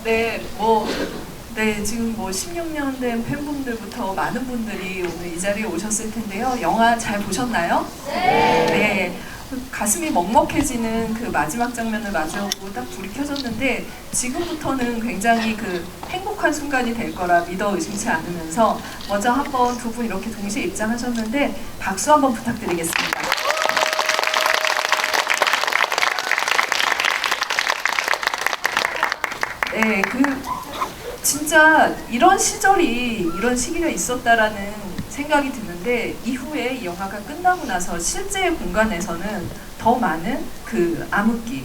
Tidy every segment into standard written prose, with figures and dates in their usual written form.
네, 네, 지금 16년 된 팬분들부터 많은 분들이 오늘 이 자리에 오셨을 텐데요. 영화 잘 보셨나요? 네. 네. 가슴이 먹먹해지는 그 마지막 장면을 마주하고 딱 불이 켜졌는데 지금부터는 굉장히 그 행복한 순간이 될 거라 믿어 의심치 않으면서 먼저 한번 두 분 이렇게 동시에 입장하셨는데 박수 한번 부탁드리겠습니다. 네, 진짜 이런 시기가 있었다라는 생각이 드는데 이후에 이 영화가 끝나고 나서 실제 공간에서는 더 많은 그 암흑기,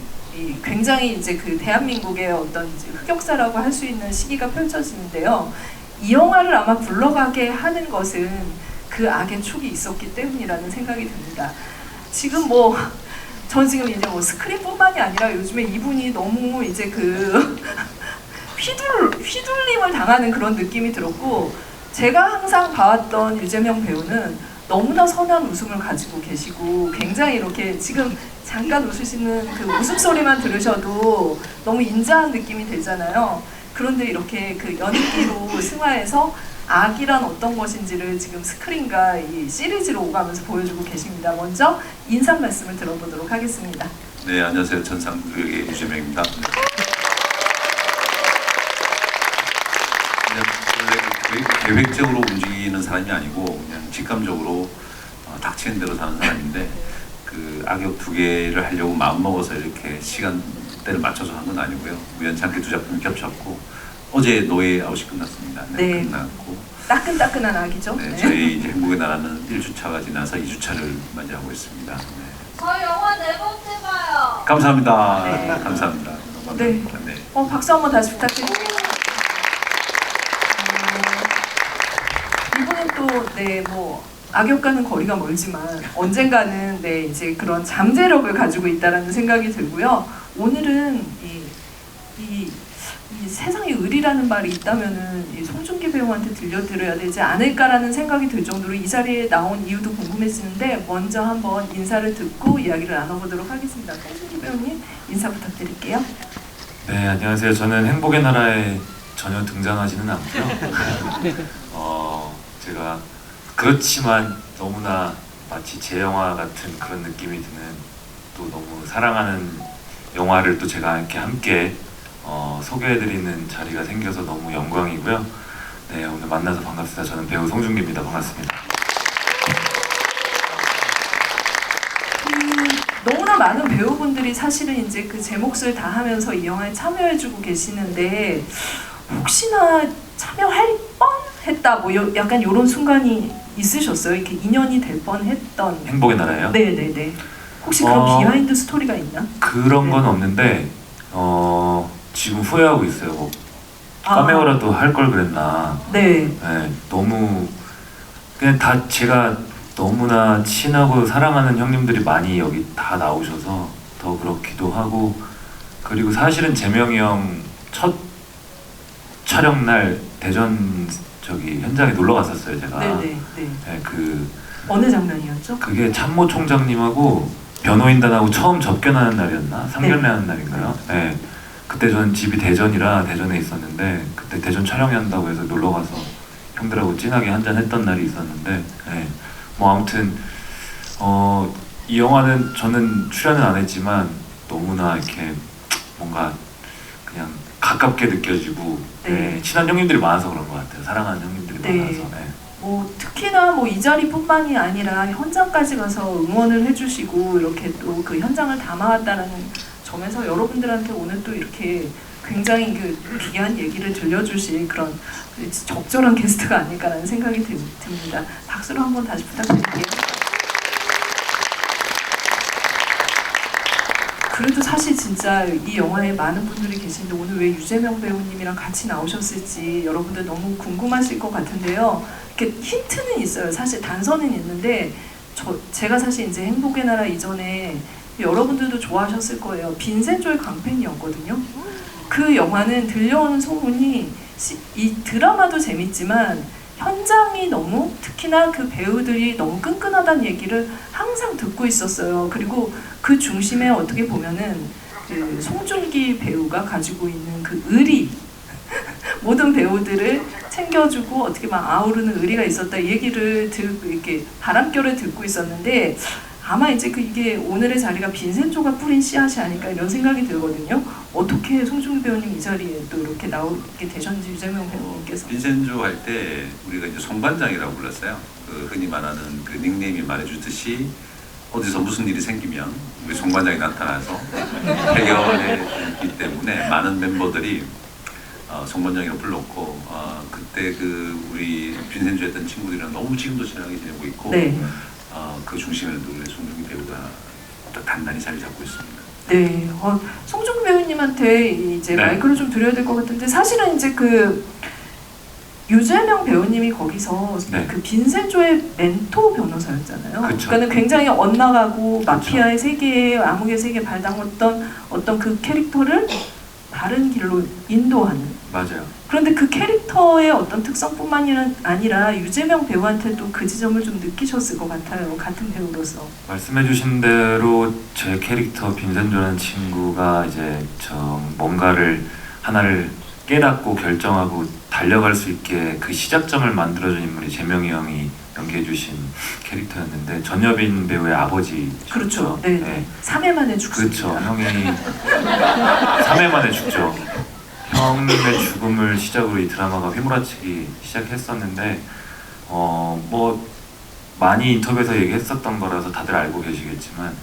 굉장히 이제 그 대한민국의 어떤 흑역사라고 할 수 있는 시기가 펼쳐지는데요. 이 영화를 아마 굴러가게 하는 것은 그 악의 촉이 있었기 때문이라는 생각이 듭니다. 지금 전 지금 이제 스크린뿐만이 아니라 요즘에 이분이 너무 이제 휘둘림을 당하는 그런 느낌이 들었고, 제가 항상 봐왔던 유재명 배우는 너무나 선한 웃음을 가지고 계시고 굉장히 이렇게 지금 잠깐 웃으시는 그 웃음소리만 들으셔도 너무 인자한 느낌이 들잖아요. 그런데 이렇게 그 연기로 승화해서 악이란 어떤 것인지를 지금 스크린과 이 시리즈로 오가면서 보여주고 계십니다. 먼저 인사 말씀을 들어보도록 하겠습니다. 네, 안녕하세요. 천상극의 유재명입니다. 그냥 계획적으로 움직이는 사람이 아니고 그냥 직감적으로 닥치는 대로 사는 사람인데 그 악역 두 개를 하려고 마음먹어서 이렇게 시간대를 맞춰서 한 건 아니고요. 우연찮게 두 작품이 겹쳤고 어제 노예 아웃이 끝났습니다. 네. 끝났고 따끈따끈한 악이죠. 네, 네. 저희 이제 행복의 나라는 1주차가 지나서 2주차를 맞이하고 있습니다. 네. 저희 영화 4번째 봐요. 감사합니다. 네. 감사합니다. 네. 네. 박수 한번 다시 부탁드립니다. 이분은 또 악역과는 거리가 멀지만 언젠가는 이제 그런 잠재력을 가지고 있다라는 생각이 들고요. 오늘은 이 세상에 의리라는 말이 있다면은 이 송중기 배우한테 들려드려야 되지 않을까라는 생각이 들 정도로 이 자리에 나온 이유도 궁금해지는데 먼저 한번 인사를 듣고 이야기를 나눠보도록 하겠습니다. 송중기 배우님 인사 부탁드릴게요. 네, 안녕하세요. 저는 행복의 나라에 전혀 등장하지는 않고요. 제가 그렇지만 너무나 마치 제 영화 같은 그런 느낌이 드는 또 너무 사랑하는 영화를 또 제가 이렇게 함께 소개해드리는 자리가 생겨서 너무 영광이고요. 네, 오늘 만나서 반갑습니다. 저는 배우 송중기입니다. 반갑습니다. 너무나 많은 배우분들이 사실은 이제 그 제 몫을 다 하면서 이 영화에 참여해주고 계시는데 혹시나 참여할 뻔했다 약간 이런 순간이 있으셨어요? 이렇게 인연이 될 뻔했던 행복의 나라예요? 네네네. 혹시 그런 비하인드 스토리가 있나? 그런 건 없는데 지금 후회하고 있어요. 카메오라도 할 걸 그랬나. 네. 네, 너무 그냥 다 제가 너무나 친하고 사랑하는 형님들이 많이 여기 다 나오셔서 더 그렇기도 하고, 그리고 사실은 재명이 형 첫 촬영 날 대전 현장에 놀러 갔었어요, 제가. 네네. 네, 어느 장면이었죠? 그게 참모 총장님하고 변호인단하고 처음 접견하는 날이었나? 상견례하는 날인가요? 네. 그때 전 집이 대전이라 대전에 있었는데 그때 대전 촬영한다고 해서 놀러 가서 형들하고 진하게 한잔 했던 날이 있었는데, 네. 아무튼 이 영화는 저는 출연은 안 했지만 너무나 이렇게 뭔가 그냥 가깝게 느껴지고 네, 친한 형님들이 많아서 그런 것 같아요. 사랑하는 형님들이 많아서. 네. 특히나 이 자리뿐만이 아니라 현장까지 가서 응원을 해주시고 이렇게 또 그 현장을 담아왔다는 점에서 여러분들한테 오늘 또 이렇게 굉장히 귀한 얘기를 들려주실 그런 적절한 게스트가 아닐까라는 생각이 듭니다. 박수로 한번 다시 부탁드릴게요. 그래도 사실 진짜 이 영화에 많은 분들이 계신데 오늘 왜 유재명 배우님이랑 같이 나오셨을지 여러분들 너무 궁금하실 것 같은데요. 이렇게 힌트는 있어요. 사실 단서는 있는데 제가 사실 이제 행복의 나라 이전에 여러분들도 좋아하셨을 거예요. 빈센조의 강팬이었거든요. 그 영화는 들려오는 소문이 이 드라마도 재밌지만 현장이 너무, 특히나 그 배우들이 너무 끈끈하다는 얘기를 항상 듣고 있었어요. 그리고 그 중심에 어떻게 보면은 그 송중기 배우가 가지고 있는 그 의리 모든 배우들을 챙겨주고 어떻게 막 아우르는 의리가 있었다 이 얘기를 듣고 이렇게 바람결을 듣고 있었는데 아마 이제 그 이게 오늘의 자리가 빈센조가 뿌린 씨앗이 아닐까 이런 생각이 들거든요. 어떻게 송중기 배우님 이 자리에 또 이렇게 나오게 되셨는지 유재명 배우님께서. 빈센조 할 때 우리가 이제 송반장이라고 불렀어요. 그 흔히 말하는 그 닉네임이 말해주듯이 어디서 무슨 일이 생기면 우리 송반장이 나타나서 해결해주기 때문에 많은 멤버들이 송반장이라고 불렀고 그때 그 우리 빈센조 했던 친구들이랑 너무 지금도 친하게 지내고 있고 네. 그 중심에는 우리 송중기 배우가 또 단단히 자리 잡고 있습니다. 네, 송중기 배우님한테 이제 네. 마이크를 좀 드려야 될 것 같은데 사실은 이제 그 유재명 배우님이 거기서 네. 그 빈센조의 멘토 변호사였잖아요. 그쵸. 그러니까 굉장히 엇나가고 마피아의 세계에 암흑의 세계에 발담았던 어떤 그 캐릭터를 바른 길로 인도하는. 맞아요. 그런데 그 캐릭터의 어떤 특성뿐만이 아니라 유재명 배우한테도 그 지점을 좀 느끼셨을 것 같아요. 같은 배우로서. 말씀해주신 대로 제 캐릭터 빈센조라는 친구가 이제 뭔가를 하나를 깨닫고 결정하고 달려갈 수 있게 그 시작점을 만들어준 인물이 재명이 형이 연기해주신 캐릭터였는데 전여빈 배우의 아버지. 그렇죠. 네. 네. 3회 만에 죽습니다. 그렇죠. 형이 3회 만에 죽죠. 형님의 죽음을 시작으로 이 드라마가 휘몰아치기 시작했었는데 뭐 많이 인터뷰에서 얘기했었던 거라서 다들 알고 계시겠지만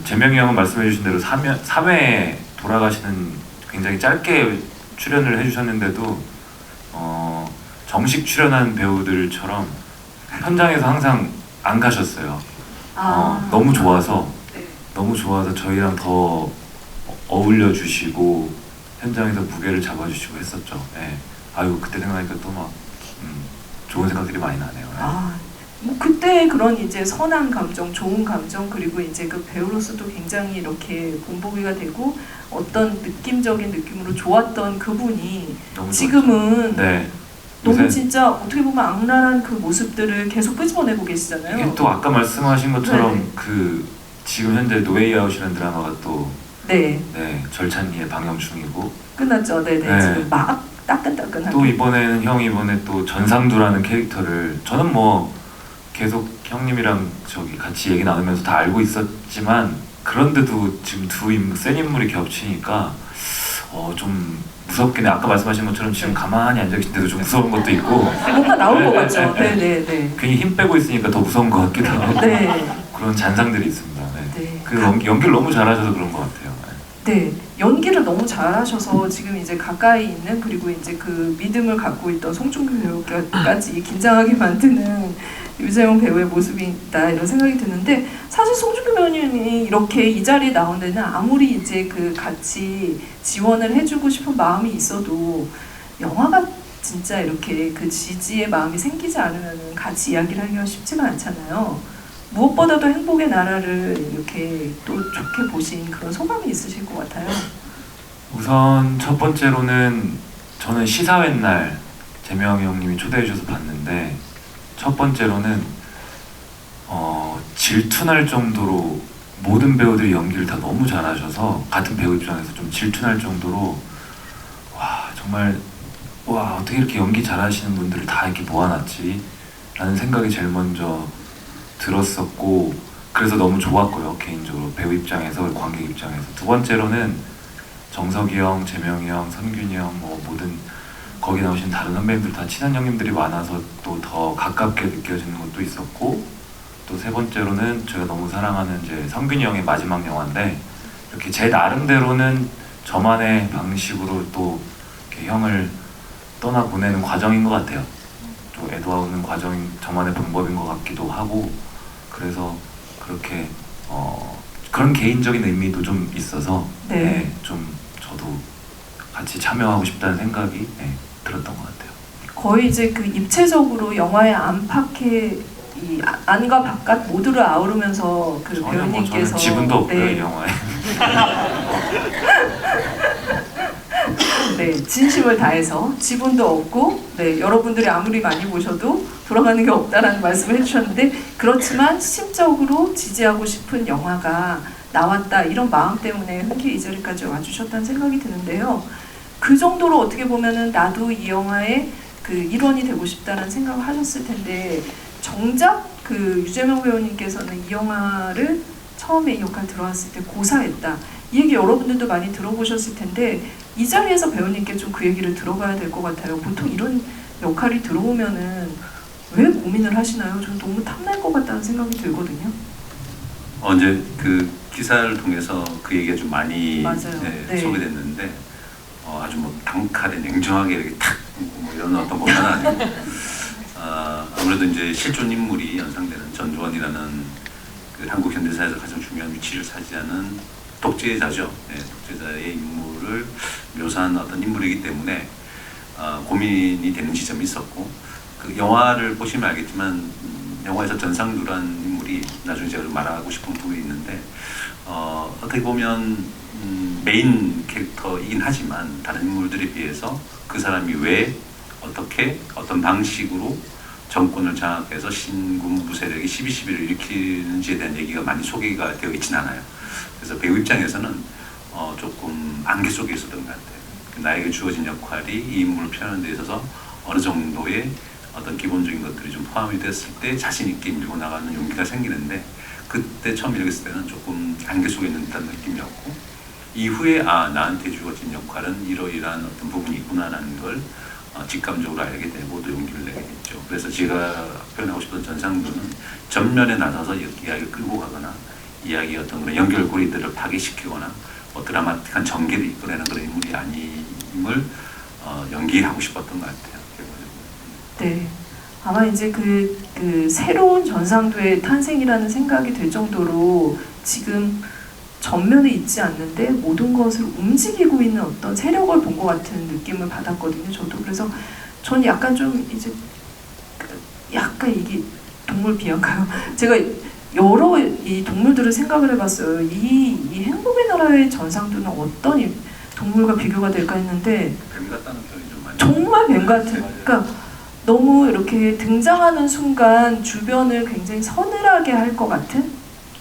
재명이 형은 말씀해주신 대로 3회에 돌아가시는 굉장히 짧게 출연을 해주셨는데도 정식 출연한 배우들처럼 현장에서 항상 안 가셨어요. 너무 좋아서 네. 너무 좋아서 저희랑 더 어울려 주시고 현장에서 무게를 잡아주시고 했었죠. 예. 아유 그때 생각하니까 또 막 좋은 생각들이 많이 나네요. 뭐 그때 그런 이제 선한 감정, 좋은 감정 그리고 이제 그 배우로서도 굉장히 이렇게 본보기가 되고 어떤 느낌적인 느낌으로 좋았던 그분이 너무 지금은 네. 너무 요새 진짜 어떻게 보면 악랄한 그 모습들을 계속 끄집어내고 계시잖아요. 이게 또 아까 말씀하신 것처럼 네. 그 지금 현재 노웨이 아웃이라는 드라마가 또 네, 절찬리에 방영 중이고 끝났죠. 네네. 네. 지금 막 따끈따끈하게. 또 이번에는 형이 이번에 또 전상두라는 캐릭터를 저는 뭐 계속 형님이랑 같이 얘기 나누면서 다 알고 있었지만 그런데도 지금 센 인물이 겹치니까 좀 무섭긴 해. 아까 말씀하신 것처럼 지금 가만히 앉아 계신데도 좀 무서운 것도 있고 뭔가 나올 것 네, 같죠. 네, 네네네. 괜히 힘 빼고 있으니까 더 무서운 것 같기도 하고 네. 그런 잔상들이 있습니다. 네. 네. 그 연기를 너무 잘하셔서 그런 것 같아요. 네, 연기를 너무 잘하셔서 지금 이제 가까이 있는 그리고 이제 그 믿음을 갖고 있던 송중기 배우까지 긴장하게 만드는 유재영 배우의 모습이 있다 이런 생각이 드는데 사실 송중기 배우님이 이렇게 이 자리에 나온 데는 아무리 이제 그 같이 지원을 해주고 싶은 마음이 있어도 영화가 진짜 이렇게 그 지지의 마음이 생기지 않으면 같이 이야기를 하기가 쉽지가 않잖아요. 무엇보다도 행복의 나라를 이렇게 또 좋게 보신 그런 소감이 있으실 것 같아요. 우선 첫 번째로는 저는 시사회 날 재명이 형님이 초대해 주셔서 봤는데 첫 번째로는 질투날 정도로 모든 배우들이 연기를 다 너무 잘하셔서 같은 배우 입장에서 좀 질투날 정도로 와 정말 와 어떻게 이렇게 연기 잘하시는 분들을 다 이렇게 모아놨지 라는 생각이 제일 먼저 들었었고 그래서 너무 좋았고요. 개인적으로 배우 입장에서 관객 입장에서. 두 번째로는 정석이 형, 재명이 형, 선균이 형 뭐 모든 거기 나오신 다른 선배님들 다 친한 형님들이 많아서 또 더 가깝게 느껴지는 것도 있었고 또 세 번째로는 제가 너무 사랑하는 이제 선균이 형의 마지막 영화인데 이렇게 제 나름대로는 저만의 방식으로 또 이렇게 형을 떠나보내는 과정인 것 같아요. 또 애도하는 과정인 저만의 방법인 것 같기도 하고 그래서 그렇게 그런 개인적인 의미도 좀 있어서 네. 좀 저도 같이 참여하고 싶다는 생각이 들었던 것 같아요. 거의 이제 그 입체적으로 영화의 안팎에 이 안과 바깥 모두를 아우르면서 그 전혀 배우님께서 저는 지분도 없고요 네. 이 영화에. 네, 진심을 다해서 지분도 없고 네, 여러분들이 아무리 많이 보셔도 돌아가는 게 없다라는 말씀을 해주셨는데 그렇지만 심적으로 지지하고 싶은 영화가 나왔다 이런 마음 때문에 흔쾌히 이 자리까지 와주셨다는 생각이 드는데요. 그 정도로 어떻게 보면은 나도 이 영화의 그 일원이 되고 싶다라는 생각을 하셨을 텐데 정작 그 유재명 배우님께서는 이 영화를 처음에 이 역할 들어왔을 때 고사했다. 이 얘기 여러분들도 많이 들어보셨을 텐데 이 자리에서 배우님께 좀 그 얘기를 들어봐야 될 것 같아요. 보통 이런 역할이 들어오면은 왜 고민을 하시나요? 저는 너무 탐날 것 같다는 생각이 들거든요. 언제 그 기사를 통해서 그 얘기가 좀 많이 맞아요. 네. 소개됐는데 아주 뭐 단칼에 냉정하게 이렇게 탁뭐 이런 어떤 것은 아니고 아무래도 이제 실존 인물이 연상되는 전두환이라는 그 한국 현대사에서 가장 중요한 위치를 차지하는 독재자죠. 네, 독재자의 인물을 묘사한 어떤 인물이기 때문에 고민이 되는 지점이 있었고 그 영화를 보시면 알겠지만 영화에서 전상두란 인물이 나중에 제가 말하고 싶은 부분이 있는데 어떻게 보면 메인 캐릭터이긴 하지만 다른 인물들에 비해서 그 사람이 왜 어떻게 어떤 방식으로 정권을 장악해서 신군부 세력이 12.12를 일으키는지에 대한 얘기가 많이 소개가 되어 있진 않아요. 그래서 배우 입장에서는 조금 안개 속에 있었던 것 같아요. 나에게 주어진 역할이 이 인물을 표현하는 데 있어서 어느 정도의 어떤 기본적인 것들이 좀 포함이 됐을 때 자신 있게 밀고 나가는 용기가 생기는데 그때 처음 읽었을 때는 조금 안개 속에 있는 듯한 느낌이었고 이후에 나한테 주어진 역할은 이러이러한 어떤 부분이 있구나라는 걸 직감적으로 알게 되고 또 용기를 내게 됐죠. 그래서 제가 표현하고 싶은 전상두는 전면에 나서서 이야기를 끌고 가거나 이야기의 어떤 그런 연결고리들을 파괴시키거나 드라마틱한 전개를 이끌어내는 그런 인물이 아님을 연기하고 싶었던 것 같아요. 네. 아마 이제 그 새로운 전상두의 탄생이라는 생각이 들 정도로 지금 전면에 있지 않는데 모든 것을 움직이고 있는 어떤 세력을 본 것 같은 느낌을 받았거든요. 저도 그래서 전 약간 좀 이제 약간 이게 동물 비한가요? 제가 여러 이 동물들을 생각을 해봤어요. 이 행복의 나라의 전상두는 어떤 동물과 비교가 될까 했는데 뱀 같다는 표현이 좀 많이 정말 뱀 같은. 그러니까 너무 이렇게 등장하는 순간 주변을 굉장히 서늘하게 할 것 같은.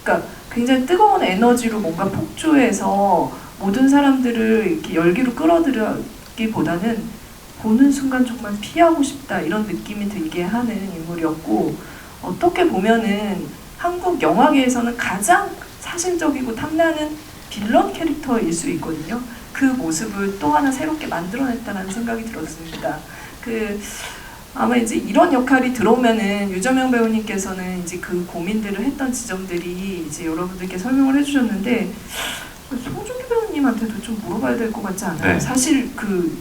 그러니까 굉장히 뜨거운 에너지로 뭔가 폭주해서 모든 사람들을 이렇게 열기로 끌어들이기보다는 보는 순간 정말 피하고 싶다 이런 느낌이 들게 하는 인물이었고 어떻게 보면은 한국 영화계에서는 가장 사실적이고 탐나는 빌런 캐릭터일 수 있거든요. 그 모습을 또 하나 새롭게 만들어냈다는 생각이 들었습니다. 아마 이제 이런 역할이 들어오면은 유재명 배우님께서는 이제 그 고민들을 했던 지점들이 이제 여러분들께 설명을 해주셨는데 송중기 배우님한테도 좀 물어봐야 될 것 같지 않아요? 네. 사실 그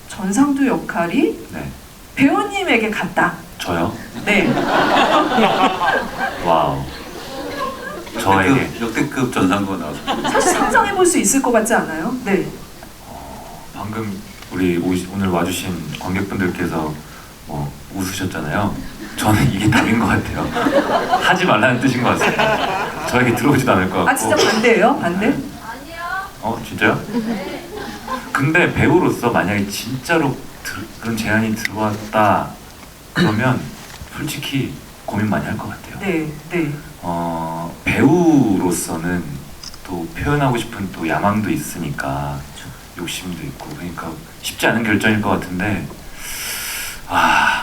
전상두 역할이 네. 배우님에게 갔다. 저요? 네. 와우. 저에게. 역대급 전상도가 나왔어요. 사실 상상해 볼 수 있을 것 같지 않아요? 네. 방금 오늘 와주신 관객분들께서 웃으셨잖아요. 저는 이게 답인 것 같아요. 하지 말라는 뜻인 것 같습니다. 저에게 들어오지도 않을 것 같고. 아 진짜 반대예요? 반대? 아니요. 진짜요? 근데 배우로서 만약에 진짜로 그런 제안이 들어왔다 그러면 솔직히 고민 많이 할 것 같아요. 네, 네. 배우로서는 또 표현하고 싶은 또 야망도 있으니까 욕심도 있고 그러니까 쉽지 않은 결정일 것 같은데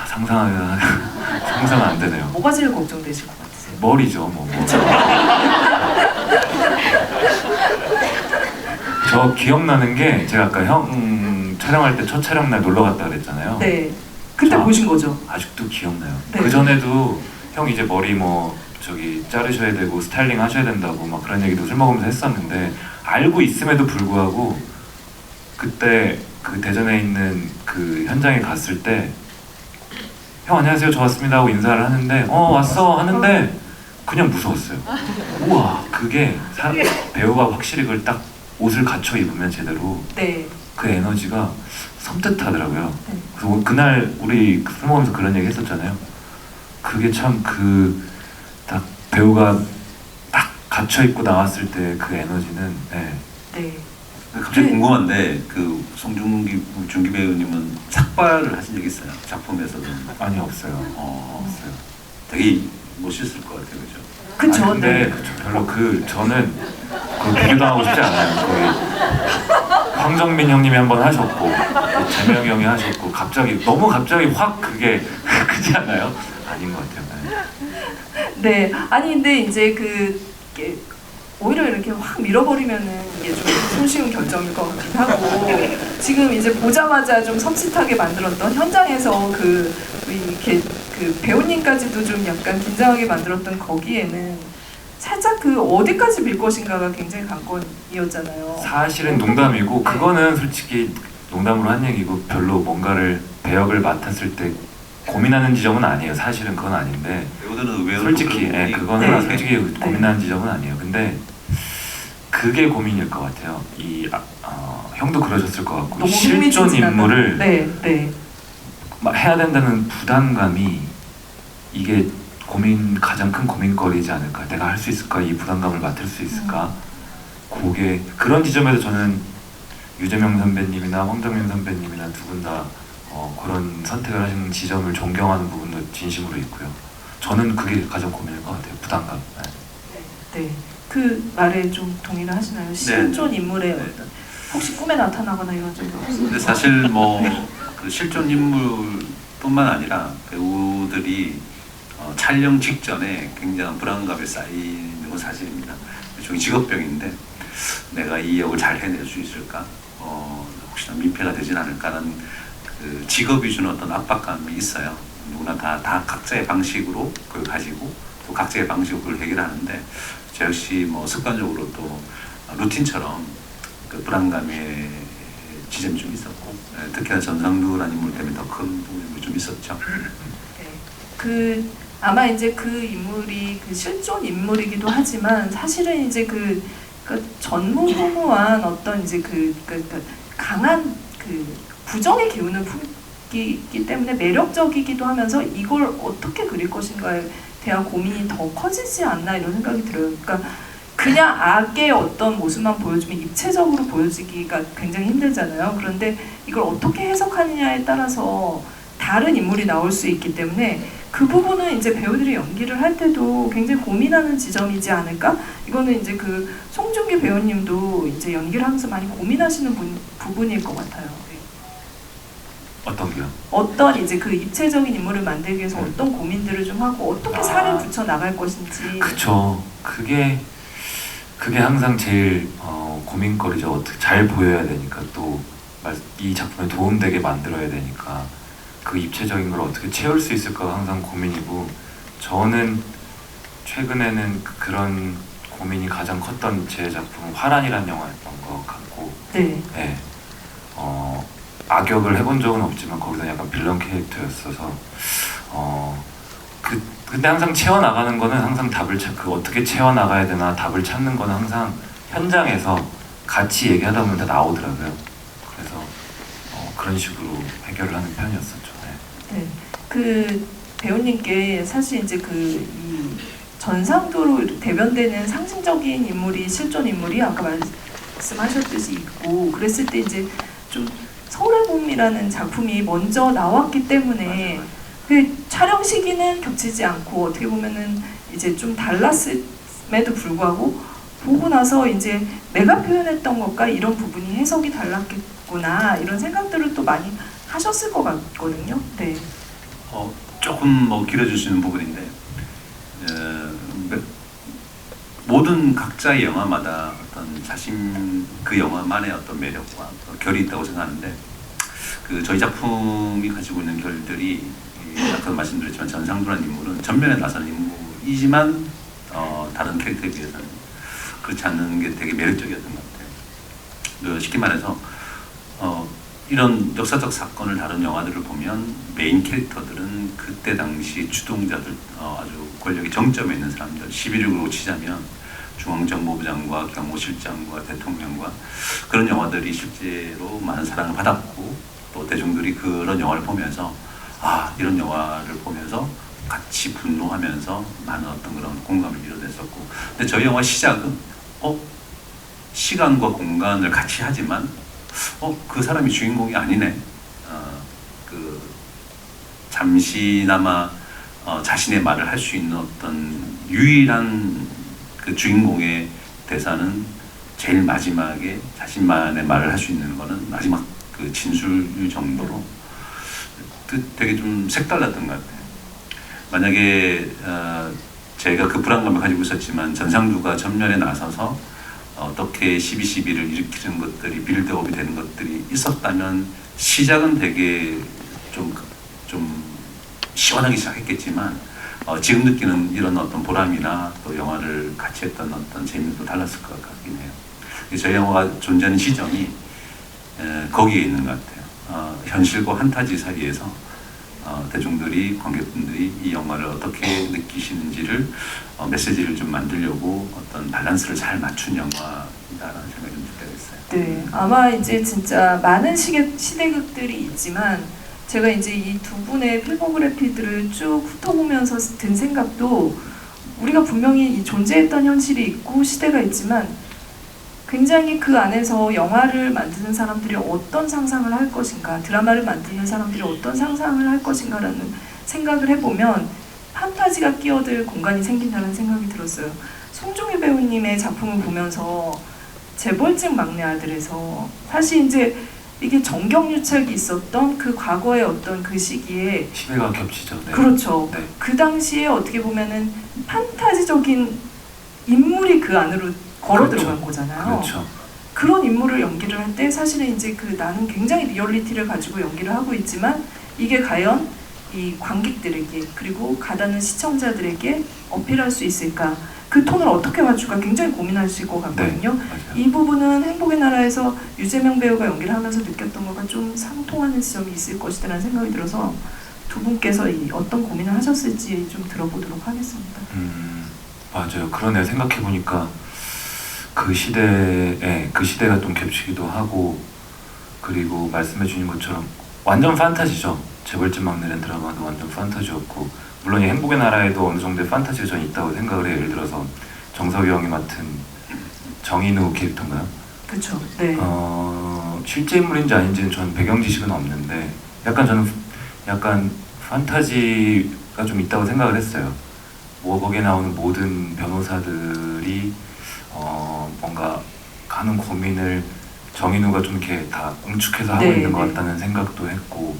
상상은 안 되네요. 뭐가 제일 걱정되실 것 같으세요? 머리죠, 저 기억나는 게 제가 아까 형 촬영할 때 첫 촬영 날 놀러 갔다 그랬잖아요. 네. 그때 보신 거죠? 아직도 기억나요. 네. 그 전에도 형 이제 머리 자르셔야 되고 스타일링 하셔야 된다고 막 그런 얘기도 술 먹으면서 했었는데 알고 있음에도 불구하고 그때 그 대전에 있는 그 현장에 갔을 때 형 안녕하세요 저 왔습니다 하고 인사를 하는데 왔어 하는데 그냥 무서웠어요. 우와 그게 배우가 확실히 그걸 딱 옷을 갖춰 입으면 제대로 네. 그 에너지가 섬뜩하더라고요. 네. 그리고 그날 우리 술 먹으면서 그런 얘기 했었잖아요. 그게 참 딱 배우가 딱 갖춰 입고 나왔을 때 그 에너지는 네. 갑자기 궁금한데 그 송중기 배우님은 삭발을 하신 적 있어요? 작품에서도? 아니 없어요. 어, 없어요. 되게 못 씻을 것 같아요, 그죠? 그쵸? 아니, 근데 네. 별로 저는 그 비교당하고 싶지 않아요. 거의 황정민 형님이 한번 하셨고 재명이 형이 하셨고 너무 갑자기 확 그게 크지 않아요? 아닌 것 같아요. 네. 네, 아니 근데 이제 이게 오히려 이렇게 확 밀어버리면은 이게 좀 손쉬운 결정일 것 같기도 하고 지금 이제 보자마자 좀 섬찟하게 만들었던 현장에서 이렇게 배우님까지도 좀 약간 긴장하게 만들었던 거기에는 살짝 어디까지 밀 것인가가 굉장히 관건이었잖아요. 사실은 농담이고 네. 그거는 솔직히 농담으로 한 얘기고 별로 뭔가를 배역을 맡았을 때 고민하는 지점은 아니에요. 사실은 그건 아닌데 배우들은 의외로 솔직히 그런 그거는 네. 솔직히 고민하는 지점은 아니에요. 근데 그게 고민일 것 같아요. 형도 그러셨을 것 같고 너무 실존 흥미진진하다. 인물을 네. 막 해야 된다는 부담감이 이게 가장 큰 고민거리지 않을까. 내가 할 수 있을까? 이 부담감을 맡을 수 있을까? 그게 그런 지점에서 저는 유재명 선배님이나 황정민 선배님이나 두 분 다 그런 선택을 하신 지점을 존경하는 부분도 진심으로 있고요. 저는 그게 가장 고민일 것 같아요. 부담감. 네. 그 말에 좀 동의를 하시나요? 실존 인물의 어떤 혹시 꿈에 나타나거나 이런 적이 없어요? 근데 사실 그 실존 인물뿐만 아니라 배우들이 촬영 직전에 굉장한 불안감에 쌓이는 건 사실입니다. 일종의 직업병인데 내가 이 역을 잘 해낼 수 있을까? 혹시나 민폐가 되진 않을까라는 그 직업이 주는 어떤 압박감이 있어요. 누구나 다 각자의 방식으로 그걸 가지고 또 각자의 방식으로 그걸 해결하는데 저 역시 습관적으로 또 루틴처럼 그 불안감의 지점이 좀 있었고 특히나 전상두라는 인물 때문에 더 큰 부분이 좀 있었죠. 네. 아마 이제 그 인물이 실존 인물이기도 하지만 사실은 이제 전무후무한 어떤 이제 강한 부정의 기운을 품기 때문에 매력적이기도 하면서 이걸 어떻게 그릴 것인가에 대한 고민이 더 커지지 않나 이런 생각이 들어요. 그러니까 그냥 악의 어떤 모습만 보여주면 입체적으로 보여지기가 굉장히 힘들잖아요. 그런데 이걸 어떻게 해석하느냐에 따라서 다른 인물이 나올 수 있기 때문에 그 부분은 이제 배우들이 연기를 할 때도 굉장히 고민하는 지점이지 않을까? 이거는 이제 송중기 배우님도 이제 연기를 하면서 많이 고민하시는 부분일 것 같아요. 어떤 게요? 어떤 이제 입체적인 인물을 만들기 위해서 어떤 고민들을 좀 하고 어떻게 살을 붙여 나갈 것인지. 그쵸. 그게 항상 제일 고민거리죠. 어떻게 잘 보여야 되니까 또 이 작품에 도움되게 만들어야 되니까 그 입체적인 걸 어떻게 채울 수 있을까가 항상 고민이고 저는 최근에는 그런 고민이 가장 컸던 제 작품은 화란이라는 영화였던 것 같고 네. 네. 악역을 해본 적은 없지만 거기서 약간 빌런 캐릭터였어서 근데 항상 채워나가는 거는 항상 어떻게 채워나가야 되나 답을 찾는 거는 항상 현장에서 같이 얘기하다 보면 다 나오더라고요. 그래서 그런 식으로 해결을 하는 편이었었죠. 네. 배우님께 사실 이제 이 전상도로 대변되는 상징적인 인물이 실존 인물이 아까 말씀하셨듯이 있고 그랬을 때 이제 좀 서울의 봄이라는 작품이 먼저 나왔기 때문에 촬영 시기는 겹치지 않고 어떻게 보면은 이제 좀 달랐음에도 불구하고 보고 나서 이제 내가 표현했던 것과 이런 부분이 해석이 달랐겠구나 이런 생각들을 또 많이 하셨을 것 같거든요. 네. 조금 길어질 수 있는 부분인데 모든 각자의 영화마다 어떤 자신 그 영화만의 어떤 매력과 결이 있다고 생각하는데 저희 작품이 가지고 있는 결들이 아까 말씀드렸지만 전상두라는 인물은 전면에 나서는 인물이지만 다른 캐릭터에 비해서는 그렇지 않는 게 되게 매력적이었던 것 같아요. 쉽게 말해서 이런 역사적 사건을 다룬 영화들을 보면 메인 캐릭터들은 그때 당시 주동자들 아주 권력의 정점에 있는 사람들 11.6으로 치자면 중앙정보부장과 경호실장과 대통령과 그런 영화들이 실제로 많은 사랑을 받았고 또 대중들이 그런 영화를 보면서 이런 영화를 보면서 같이 분노하면서 많은 어떤 그런 공감을 이뤄냈었고 근데 저희 영화 시작은 시간과 공간을 같이 하지만 그 사람이 주인공이 아니네. 잠시나마 자신의 말을 할 수 있는 어떤 유일한 그 주인공의 대사는 제일 마지막에 자신만의 말을 할 수 있는 거는 마지막 그 진술 정도로 되게 좀 색달랐던 것 같아요. 만약에 제가 그 불안감을 가지고 있었지만 전상두가 전면에 나서서 어떻게 12.12를 일으키는 것들이 빌드업이 되는 것들이 있었다면 시작은 되게 좀 시원하게 시작했겠지만 지금 느끼는 이런 어떤 보람이나 또 영화를 같이 했던 어떤 재미도 달랐을 것 같긴 해요. 저희 영화가 존재하는 시점이 거기에 있는 것 같아요. 현실과 판타지 사이에서 대중들이, 관객분들이 이 영화를 어떻게 느끼시는지를 메시지를 좀 만들려고 어떤 밸런스를 잘 맞춘 영화이다라는 생각이 좀 들게 됐어요. 네, 아마 이제 진짜 많은 시대극들이 있지만 제가 이제 이 두 분의 필모그래피들을 쭉 훑어보면서 든 생각도 우리가 분명히 존재했던 현실이 있고 시대가 있지만 굉장히 그 안에서 영화를 만드는 사람들이 어떤 상상을 할 것인가, 드라마를 만드는 사람들이 어떤 상상을 할 것인가라는 생각을 해보면 판타지가 끼어들 공간이 생긴다는 생각이 들었어요. 송중기 배우님의 작품을 보면서 재벌집 막내 아들에서 사실 이제 이게 정경유착이 있었던 그 과거의 어떤 그 시기에 시대가 겹치죠. 네. 그렇죠. 네. 그 당시에 어떻게 보면은 판타지적인 인물이 그 안으로 걸어 그렇죠. 들어간 거잖아요. 그렇죠. 그런 인물을 연기를 할 때 사실은 이제 그 나는 굉장히 리얼리티를 가지고 연기를 하고 있지만 이게 과연 이 관객들에게 그리고 가다는 시청자들에게 어필할 수 있을까? 그 톤을 어떻게 맞출까 굉장히 고민하실 것 같거든요. 네, 맞아요. 이 부분은 행복의 나라에서 유재명 배우가 연기를 하면서 느꼈던 거가 좀 상통하는 지점이 있을 것이라는 생각이 들어서 두 분께서 이 어떤 고민을 하셨을지 좀 들어보도록 하겠습니다. 맞아요. 그러네요. 생각해 보니까 그 시대가 좀 겹치기도 하고 그리고 말씀해 주신 것처럼 완전 판타지죠. 재벌집 막내라는 드라마도 완전 판타지였고 물론 이 행복의 나라에도 어느 정도의 판타지가 전 있다고 생각을 해요. 예를 들어서 정석이 형이 맡은 정인우 캐릭터인가요? 그렇죠. 네. 실제 인물인지 아닌지는 저는 배경 지식은 없는데 저는 약간 판타지가 좀 있다고 생각을 했어요. 거기에 나오는 모든 변호사들이 뭔가 하는 고민을 정인우가 좀 이렇게 다 응축해서 하고 네, 있는 것 네. 같다는 생각도 했고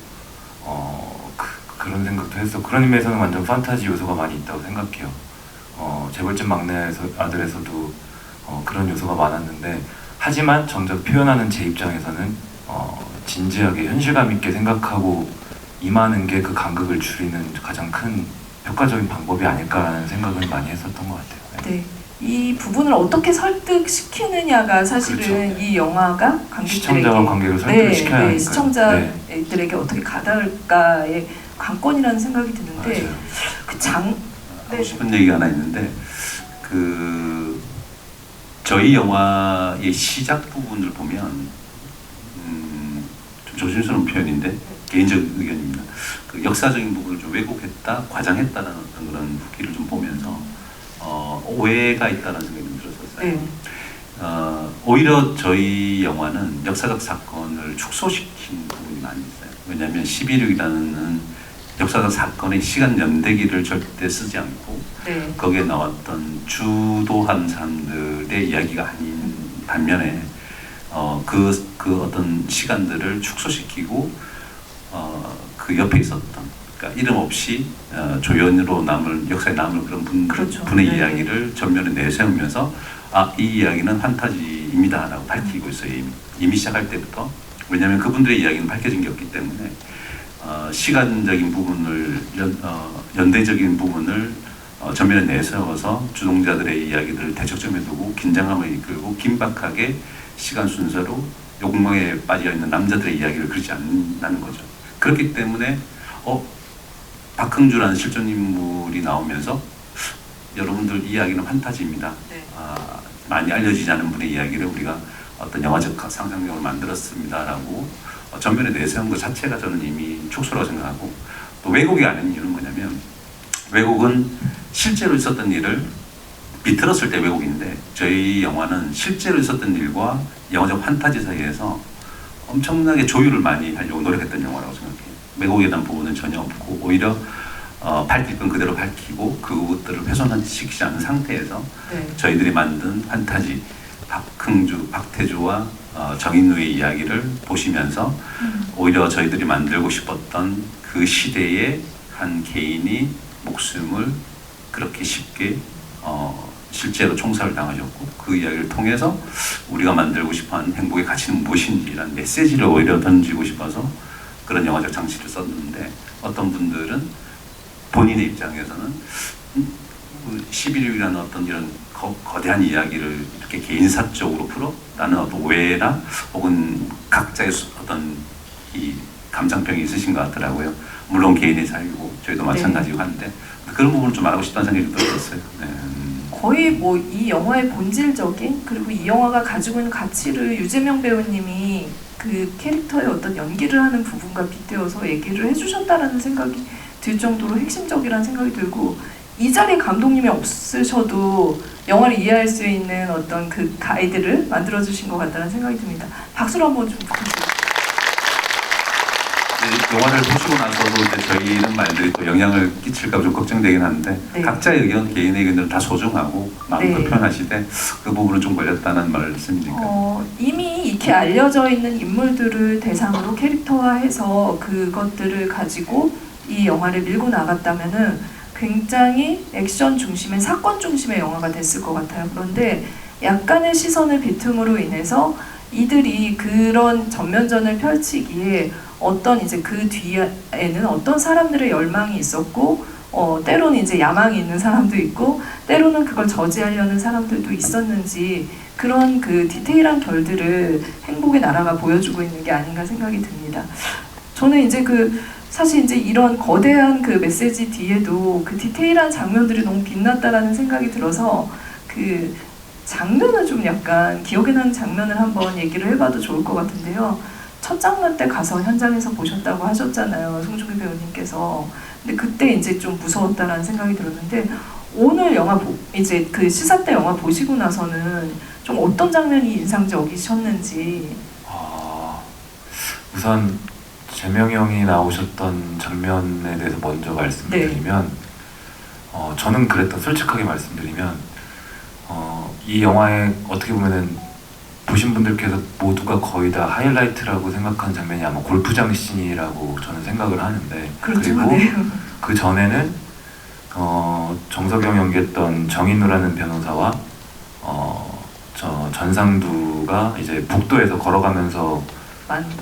그런 생각도 했어. 그런 의미에서는 완전 판타지 요소가 많이 있다고 생각해요. 재벌집 막내 아들에서도 그런 요소가 많았는데 하지만 정작 표현하는 제 입장에서는 진지하게 현실감 있게 생각하고 임하는 게 그 간극을 줄이는 가장 큰 효과적인 방법이 아닐까라는 생각을 많이 했었던 것 같아요. 네. 이 부분을 어떻게 설득시키느냐가 사실은 그렇죠. 이 영화가 관객들에게 시청자와 관객을 설득시켜야 하니까요. 시청자들에게 어떻게 가닿을까의 관건이라는 생각이 드는데 맞아요. 하고 싶은 얘기가 하나 있는데 저희 영화의 시작 부분을 보면 좀 조심스러운 표현인데 개인적 의견입니다. 그 역사적인 부분을 좀 왜곡했다, 과장했다는 어떤 그런 후기를 좀 보면서 오해가 있다는 생각이 좀 들었었어요. 네. 오히려 저희 영화는 역사적 사건을 축소시킨 부분이 많이 있어요. 왜냐하면 11.6이라는 역사적 사건의 시간 연대기를 절대 쓰지 않고 네. 거기에 나왔던 주도한 사람들의 이야기가 아닌 반면에 그 어떤 시간들을 축소시키고 그 옆에 있었던 그러니까 이름 없이 조연으로 역사에 남을 그런 그렇죠. 분의 네. 이야기를 전면에 내세우면서 이 이야기는 판타지입니다라고 밝히고 있어요. 이미 시작할 때부터. 왜냐하면 그분들의 이야기는 밝혀진 게 없기 때문에 시간적인 부분을 연대적인 부분을 전면에 내세워서 주동자들의 이야기들을 대척점에 두고 긴장감을 이끌고 긴박하게 시간 순서로 욕망에 빠져있는 남자들의 이야기를 그리지 않는다는 거죠. 그렇기 때문에 박흥주라는 실존 인물이 나오면서 여러분들 이 이야기는 판타지입니다. 네. 많이 알려지지 않은 분의 이야기를 우리가 어떤 영화적 상상력을 만들었습니다라고 전면에 내세운 것 자체가 저는 이미 축소라고 생각하고 또 왜곡이 아닌 이유는 뭐냐면 왜곡은 실제로 있었던 일을 비틀었을 때 왜곡인데 저희 영화는 실제로 있었던 일과 영화적 판타지 사이에서 엄청나게 조율을 많이 하려고 노력했던 영화라고 생각해요. 왜곡에 대한 부분은 전혀 없고 오히려 밝힐 건 그대로 밝히고 그것들을 훼손시키지 않은 상태에서 네. 저희들이 만든 판타지 박흥주, 박태주와 정인우의 이야기를 보시면서 오히려 저희들이 만들고 싶었던 그 시대의 한 개인이 목숨을 그렇게 쉽게 실제로 총살을 당하셨고 그 이야기를 통해서 우리가 만들고 싶어하는 행복의 가치는 무엇인지라는 메시지를 오히려 던지고 싶어서 그런 영화적 장치를 썼는데 어떤 분들은 본인의 입장에서는 11.6이라는 어떤 이런 거대한 이야기를 이렇게 개인사적으로 풀어? 라는 어떤 오해나 혹은 각자의 어떤 이 감정병이 있으신 것 같더라고요. 물론 개인의 자유고 저희도 마찬가지고 하는데 그런 부분을 좀 알고 싶다는 생각이 들었어요. 네. 거의 뭐 이 영화의 본질적인 그리고 이 영화가 가지고 있는 가치를 유재명 배우님이 그 캐릭터의 어떤 연기를 하는 부분과 빗대어서 얘기를 해주셨다라는 생각이 들 정도로 핵심적이라는 생각이 들고 이 자리에 감독님이 없으셔도 영화를 이해할 수 있는 어떤 그 가이드를 만들어주신 것 같다는 생각이 듭니다. 박수로 한번 좀 부탁드립니다. 영화를 보시고 나서도 이제 저희는 말들이 또 영향을 끼칠까 좀 걱정되긴 하는데 네. 각자의 의견, 개인의 의견들은 다 소중하고 마음껏 네. 표현하시되 그 부분은 좀 걸렸다는 말씀이니까. 이미 익히 알려져 있는 인물들을 대상으로 캐릭터화해서 그것들을 가지고 이 영화를 밀고 나갔다면은 굉장히 액션 중심의 사건 중심의 영화가 됐을 것 같아요. 그런데 약간의 시선을 비틈으로 인해서 이들이 그런 전면전을 펼치기에 어떤 이제 그 뒤에는 어떤 사람들의 열망이 있었고 때로는 이제 야망이 있는 사람도 있고 때로는 그걸 저지하려는 사람들도 있었는지 그런 그 디테일한 결들을 행복의 나라가 보여주고 있는 게 아닌가 생각이 듭니다. 저는 이제 사실 이제 이런 거대한 그 메시지 뒤에도 그 디테일한 장면들이 너무 빛났다라는 생각이 들어서 그 장면을 좀 약간 기억에 나는 장면을 한번 얘기를 해봐도 좋을 것 같은데요. 첫 장면 때 가서 현장에서 보셨다고 하셨잖아요, 송중기 배우님께서. 근데 그때 이제 좀 무서웠다라는 생각이 들었는데 오늘 영화 이제 그 시사 때 영화 보시고 나서는 좀 어떤 장면이 인상적이셨는지. 우선 재명이 형이 나오셨던 장면에 대해서 먼저 말씀드리면 저는 그랬던 솔직하게 말씀드리면 이 영화에 어떻게 보면은 보신 분들께서 모두가 거의 다 하이라이트라고 생각하는 장면이 아마 골프장 씬이라고 저는 생각을 하는데 그렇죠. 그리고 네. 그 전에는 정석영 연기했던 정인우라는 변호사와 전상두가 이제 북도에서 걸어가면서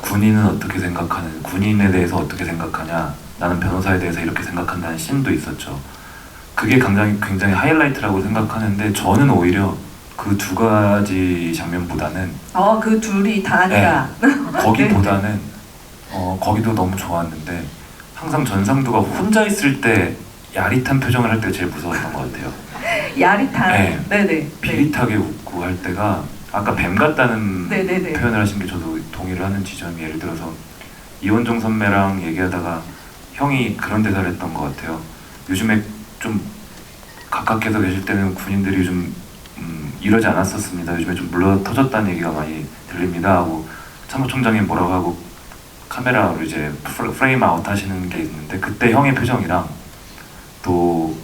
군인은 어떻게 생각하는, 군인에 대해서 어떻게 생각하냐, 나는 변호사에 대해서 이렇게 생각한다는 씬도 있었죠. 그게 굉장히 하이라이트라고 생각하는데 저는 오히려 그 두 가지 장면보다는 그 둘이 다 아니라 거기보다는 거기도 너무 좋았는데 항상 전상두가 혼자 있을 때 야릿한 표정을 할 때가 제일 무서웠던 것 같아요. 야릿한. 네. 네네. 비릿하게 웃고 할 때가 아까 뱀 같다는 네네네. 표현을 하신 게 저도 동의를 하는 지점이 예를 들어서 이원정 선배랑 얘기하다가 형이 그런 대사를 했던 것 같아요. 요즘에 좀 가깝게서 계실 때는 군인들이 좀 이러지 않았었습니다. 요즘에 좀 물러 터졌다는 얘기가 많이 들립니다 하고 참모총장이 뭐라고 하고 카메라로 이제 프레임 아웃 하시는 게 있는데 그때 형의 표정이랑 또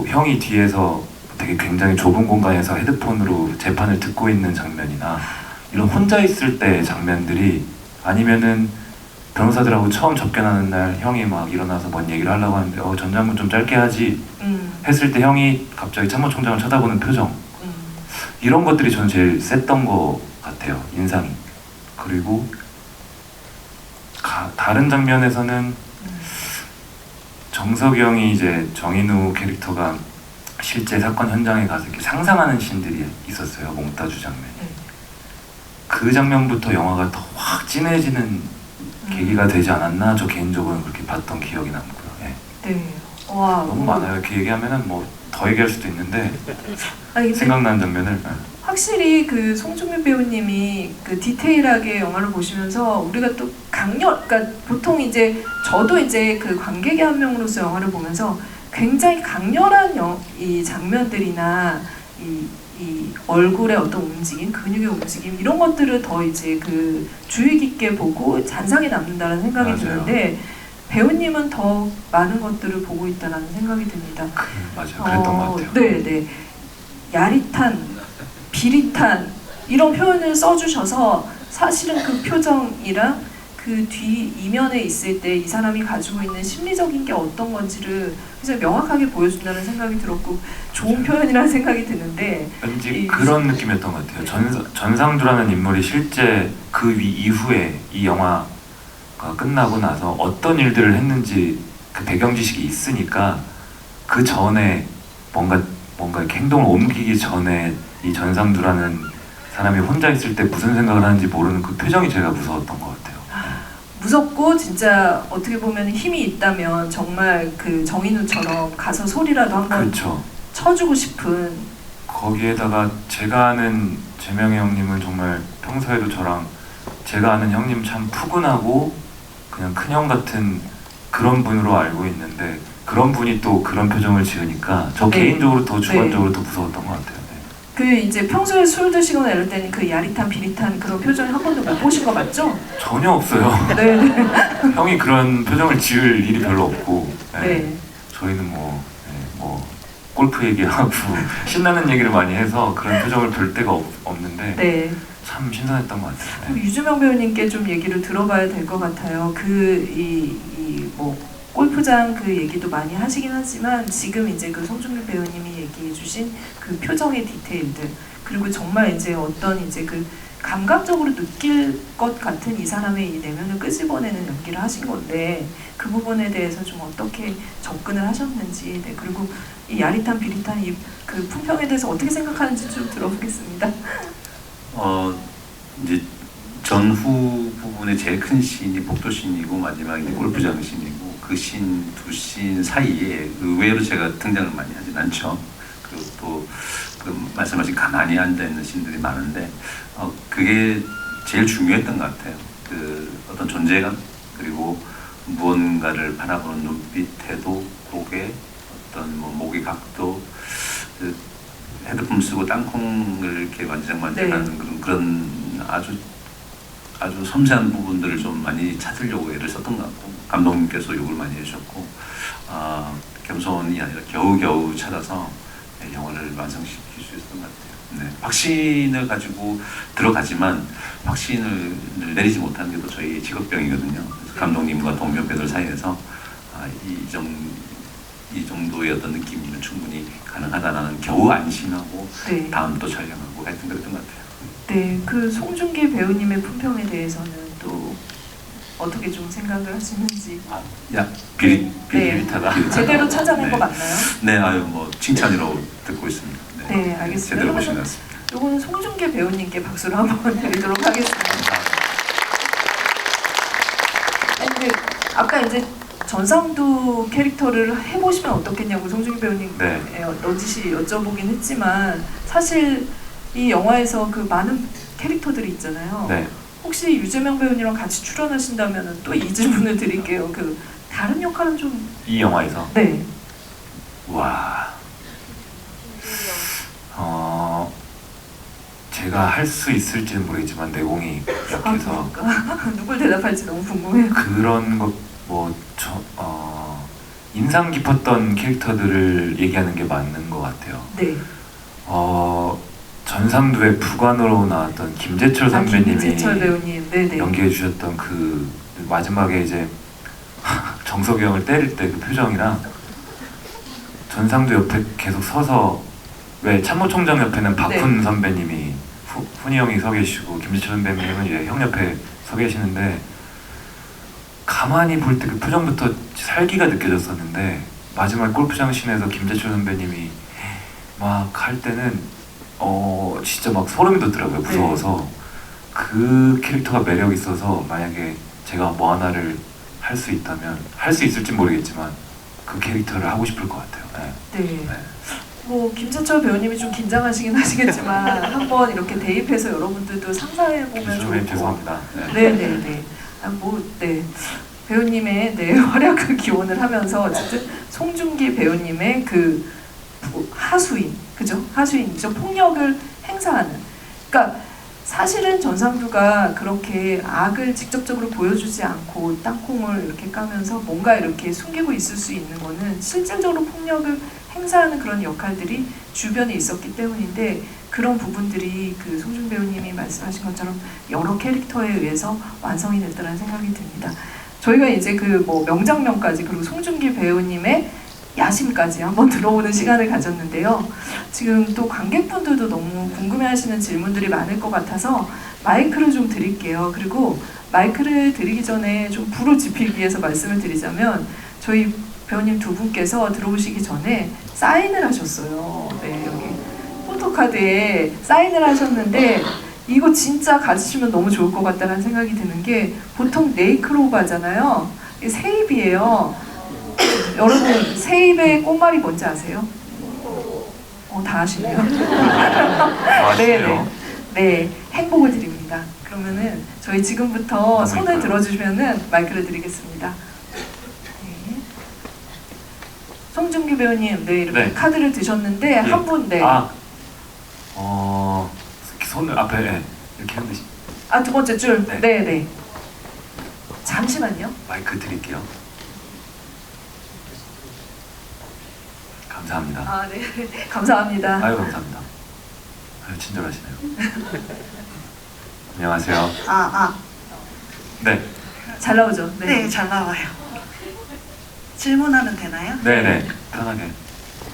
형이 뒤에서 되게 굉장히 좁은 공간에서 헤드폰으로 재판을 듣고 있는 장면이나 이런 혼자 있을 때 장면들이 아니면은 변호사들하고 처음 접견하는 날 형이 막 일어나서 뭔 얘기를 하려고 하는데 전장군 좀 짧게 하지 했을 때 형이 갑자기 참모총장을 쳐다보는 표정 이런 것들이 저는 제일 셌던 것 같아요, 인상이. 그리고 다른 장면에서는 정석영이 이제 정인우 캐릭터가 실제 사건 현장에 가서 이렇게 상상하는 씬들이 있었어요, 몽따주 장면. 그 장면부터 영화가 더 확 진해지는 계기가 되지 않았나, 저 개인적으로는 그렇게 봤던 기억이 남고요. 네. 네. 와. 너무 많아요. 이렇게 얘기하면은 뭐 더 얘기할 수도 있는데 아니, 생각나는 장면을. 확실히 그 송중기 배우님이 그 디테일하게 영화를 보시면서 우리가 또 그러니까 보통 이제 저도 이제 그 관객의 한 명으로서 영화를 보면서 굉장히 강렬한 이 장면들이나 이 얼굴의 어떤 움직임, 근육의 움직임 이런 것들을 더 이제 그 주의 깊게 보고 잔상이 남는다는 생각이 맞아요. 드는데 배우님은 더 많은 것들을 보고 있다는 생각이 듭니다. 맞아요. 그랬던 것 같아요. 네. 야릿한, 비릿한 이런 표현을 써주셔서 사실은 그 표정이랑 그 뒤 이면에 있을 때 이 사람이 가지고 있는 심리적인 게 어떤 건지를 굉장히 명확하게 보여준다는 생각이 들었고 좋은 표현이라는 생각이 드는데 왠지 그런 느낌이었던 것 같아요. 전상두라는 인물이 실제 그 이후에 이 영화가 끝나고 나서 어떤 일들을 했는지 그 배경 지식이 있으니까 그 전에 뭔가 이렇게 행동을 옮기기 전에 이 전상두라는 사람이 혼자 있을 때 무슨 생각을 하는지 모르는 그 표정이 제가 무서웠던 것 같아요. 무섭고 진짜 어떻게 보면 힘이 있다면 정말 그 정인우처럼 가서 소리라도 한번 그렇죠. 쳐주고 싶은 거기에다가 제가 아는 재명이 형님은 정말 평소에도 저랑 제가 아는 형님 참 푸근하고 그냥 큰형 같은 그런 분으로 알고 있는데 그런 분이 또 그런 표정을 지으니까 저 네. 개인적으로 더 주관적으로 네. 더 무서웠던 것 같아요. 네. 그 이제 평소에 술 드시거나 이럴 때는 그 야릿한 비릿한 그런 표정을 한 번도 못 보신 거 맞죠? 전혀 없어요. 네. 형이 그런 표정을 지을 일이 별로 없고 네. 네. 저희는 뭐 골프 얘기하고 신나는 얘기를 많이 해서 그런 표정을 볼 때가 없는데 네. 참 신선했던 것 같아요. 그럼 네. 유주명 배우님께 좀 얘기를 들어봐야 될 것 같아요. 뭐 골프장 그 얘기도 많이 하시긴 하지만 지금 이제 그 송중길 배우님이 얘기해주신 그 표정의 디테일들 그리고 정말 이제 어떤 이제 그 감각적으로 느낄 것 같은 이 사람의 이 내면을 끄집어내는 연기를 하신 건데 그 부분에 대해서 좀 어떻게 접근을 하셨는지 네, 그리고 이 야릿한 비릿한 이 그 품평에 대해서 어떻게 생각하는지 좀 들어보겠습니다. 이제 전후 부분의 제일 큰 씬이 복도씬이고 마지막에 골프장 씬이고 그 씬 두 씬 사이에 의외로 제가 등장을 많이 하진 않죠. 그리고 또 그 말씀하신 가만히 앉아 있는 씬들이 많은데 그게 제일 중요했던 것 같아요. 그 어떤 존재감 그리고 무언가를 바라보는 눈빛, 태도, 고개, 어떤 뭐 목의 각도, 그 헤드폰 쓰고 땅콩을 이렇게 만지작만지작하는 그런 아주 섬세한 부분들을 좀 많이 찾으려고 애를 썼던 것 같고 감독님께서 욕을 많이 해주셨고 겸손이 아니라 겨우겨우 찾아서 영화를 완성시킬 수 있었던 것 같아요. 네. 확신을 가지고 들어가지만 확신을 내리지 못하는 게 또 저희 직업병이거든요. 그래서 감독님과 동료 배우들 사이에서 이 정도의 어떤 느낌이면 충분히 가능하다는 겨우 안심하고 네. 다음 또 촬영하고 하여튼 그랬던 것 같아요. 네, 그 송중기 배우님의 품평에 대해서는 또 어떻게 좀 생각을 하시는지 비릿하다. 제대로 찾아낸 거 네. 맞나요? 네, 뭐 칭찬이라고 듣고 있습니다. 네, 알겠습니다. 제대로 보신 것 같습니다. 요거는 송중기 배우님께 박수를 한번 드리도록 하겠습니다. 아니, 근데 아까 이제 전상두 캐릭터를 해보시면 어떻겠냐고 송중기 배우님 네. 넌지시 여쭤보긴 했지만 사실 이 영화에서 그 많은 캐릭터들이 있잖아요. 네. 혹시 유재명 배우님이랑 같이 출연하신다면 또 이 질문을 드릴게요. 그 다른 역할은 좀 이 영화에서 네. 와 제가 할 수 있을지는 모르겠지만 내공이 약해서 누굴 대답할지 너무 궁금해요. 그런 것 인상 깊었던 캐릭터들을 얘기하는 게 맞는 것 같아요. 네. 전상두의 부관으로 나왔던 김재철 선배님이 김재철 배우님, 네네. 연기해 주셨던 그 마지막에 이제 정석이 형을 때릴 때 그 표정이랑 전상두 옆에 계속 서서 왜 참모총장 옆에는 박훈 네. 선배님이 훈이 형이 서 계시고 김재철 선배님은 이제 형 옆에 서 계시는데 가만히 볼 때 그 표정부터 살기가 느껴졌었는데 마지막 골프장 씬에서 김재철 선배님이 막 할 때는 진짜 막 소름이 돋더라고요. 무서워서. 그 캐릭터가 매력 있어서 만약에 제가 뭐 하나를 할 수 있다면 할 수 있을지 모르겠지만 그 캐릭터를 하고 싶을 것 같아요. 네. 네. 네. 뭐 김재철 배우님이 좀 긴장하시긴 하시겠지만 한번 이렇게 대입해서 여러분들도 상상해 보면 좀 죄송합니다. 네. 네네네. 네. 배우님의 활약을 기원을 하면서 어쨌든 송중기 배우님의 그 하수인, 그죠? 하수인이죠. 폭력을 행사하는. 그러니까 사실은 전상두가 그렇게 악을 직접적으로 보여주지 않고 땅콩을 이렇게 까면서 뭔가 이렇게 숨기고 있을 수 있는 거는 실질적으로 폭력을 행사하는 그런 역할들이 주변에 있었기 때문인데, 그런 부분들이 그 송중 배우님이 말씀하신 것처럼 여러 캐릭터에 의해서 완성이 됐다는 생각이 듭니다. 저희가 이제 그 뭐 명장면까지, 그리고 송중기 배우님의 야심까지 한번 들어보는 시간을 가졌는데요. 지금 또 관객분들도 너무 궁금해하시는 질문들이 많을 것 같아서 마이크를 좀 드릴게요. 그리고 마이크를 드리기 전에 좀 부르짖히기 위해서 말씀을 드리자면, 저희 배우님 두 분께서 들어오시기 전에 사인을 하셨어요. 네, 여기 포토카드에 사인을 하셨는데, 이거 진짜 가지시면 너무 좋을 것 같다는 생각이 드는 게, 보통 네이크로바잖아요. 이게 세입이에요. 여러분, 세입의 꽃말이 뭔지 아세요? 다 아시네요. 아시네요. 네, 행복을 드립니다. 그러면은 저희 지금부터 손을 그러니까요. 들어주시면은 마이크를 드리겠습니다. 네. 송중기 배우님, 네, 이렇게 네. 카드를 드셨는데 예. 한 분, 네. 손을 앞에 이렇게 하는데 두 번째 줄. 네. 네, 네. 잠시만요. 마이크 드릴게요. 감사합니다. 네. 감사합니다. 아유, 감사합니다. 아유, 친절하시네요. 안녕하세요. 네, 잘 나오죠? 네, 잘 나와요. 질문하면 되나요? 네네, 편하게.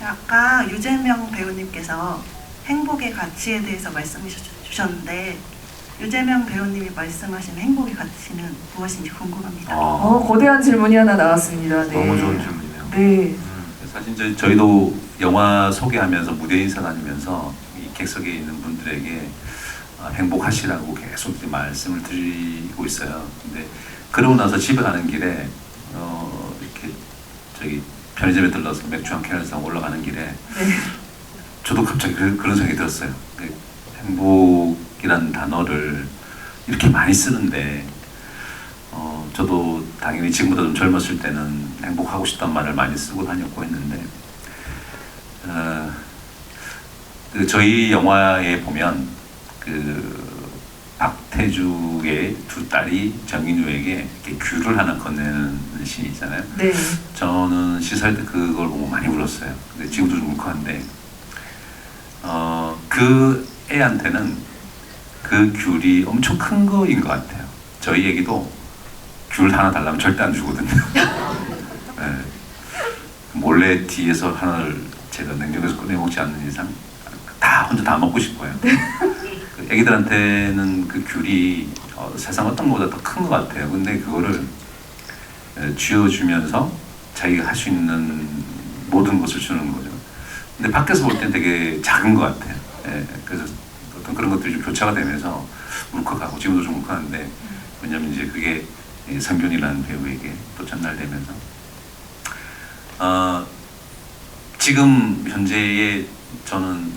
아까 유재명 배우님께서 행복의 가치에 대해서 말씀해 주셨는데, 유재명 배우님이 말씀하신 행복의 가치는 무엇인지 궁금합니다. 거대한 질문이 하나 나왔습니다. 네. 너무 좋은 질문이네요. 네. 사실 저희도 영화 소개하면서 무대 인사 다니면서 이 객석에 있는 분들에게 행복하시라고 계속 이제 말씀을 드리고 있어요. 근데 그러고 나서 집에 가는 길에 이렇게 저기 편의점에 들러서 맥주 한 캔을 사고 올라가는 길에 네. 저도 갑자기 그런 생각이 들었어요. 행복이라는 단어를 이렇게 많이 쓰는데, 저도 당연히 지금보다 좀 젊었을 때는 행복하고 싶단 말을 많이 쓰고 다녔고 했는데, 저희 영화에 보면 박태주의 두 딸이 정인우에게 이렇게 귤을 하나 건네는 씬이 있잖아요. 네. 저는 시사할 때 그걸 보고 많이 울었어요. 근데 지금도 좀 울컥한데, 그 애한테는 그 귤이 엄청 큰 거인 것 같아요. 저희 애기도 귤 하나 달라면 절대 안 주거든요. 네. 몰래 뒤에서 하나를 제가 냉장고에서 꺼내 먹지 않는 이상 혼자 다 먹고 싶어요. 그 애기들한테는 그 귤이 세상 어떤 것보다 더 큰 것 같아요. 근데 그거를 쥐어주면서 자기가 할 수 있는 모든 것을 주는 거죠. 근데 밖에서 볼 땐 되게 작은 것 같아요. 그래서 어떤 그런 것들이 좀 교차가 되면서 울컥하고, 지금도 좀 울컥한데, 왜냐면 이제 그게 성균이라는 배우에게 또 전달되면서, 지금 현재의 저는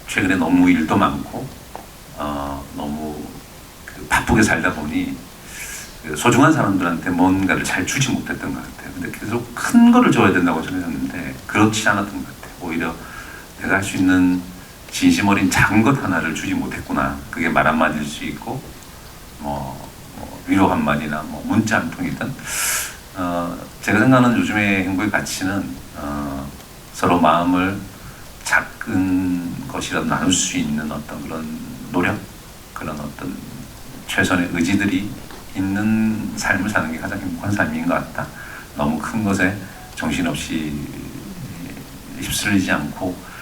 최근에 너무 일도 많고 너무 바쁘게 살다 보니 소중한 사람들한테 뭔가를 잘 주지 못했던 것 같아요. 근데 계속 큰 거를 줘야 된다고 생각했는데 그렇지 않았던 것 같아요. 오히려 내가 할 수 있는 진심 어린 작은 것 하나를 주지 못했구나. 그게 말 한마디일 수 있고, 위로 한마디나 문자 한 통이든, 제가 생각하는 요즘의 행복의 가치는 서로 마음을 작은 것이라도 나눌 수 있는 어떤 그런 노력, 그런 어떤 최선의 의지들이 있는 삶을 사는 게 가장 행복한 삶인 것 같다. 너무 큰 것에 정신없이 휩쓸리지 않고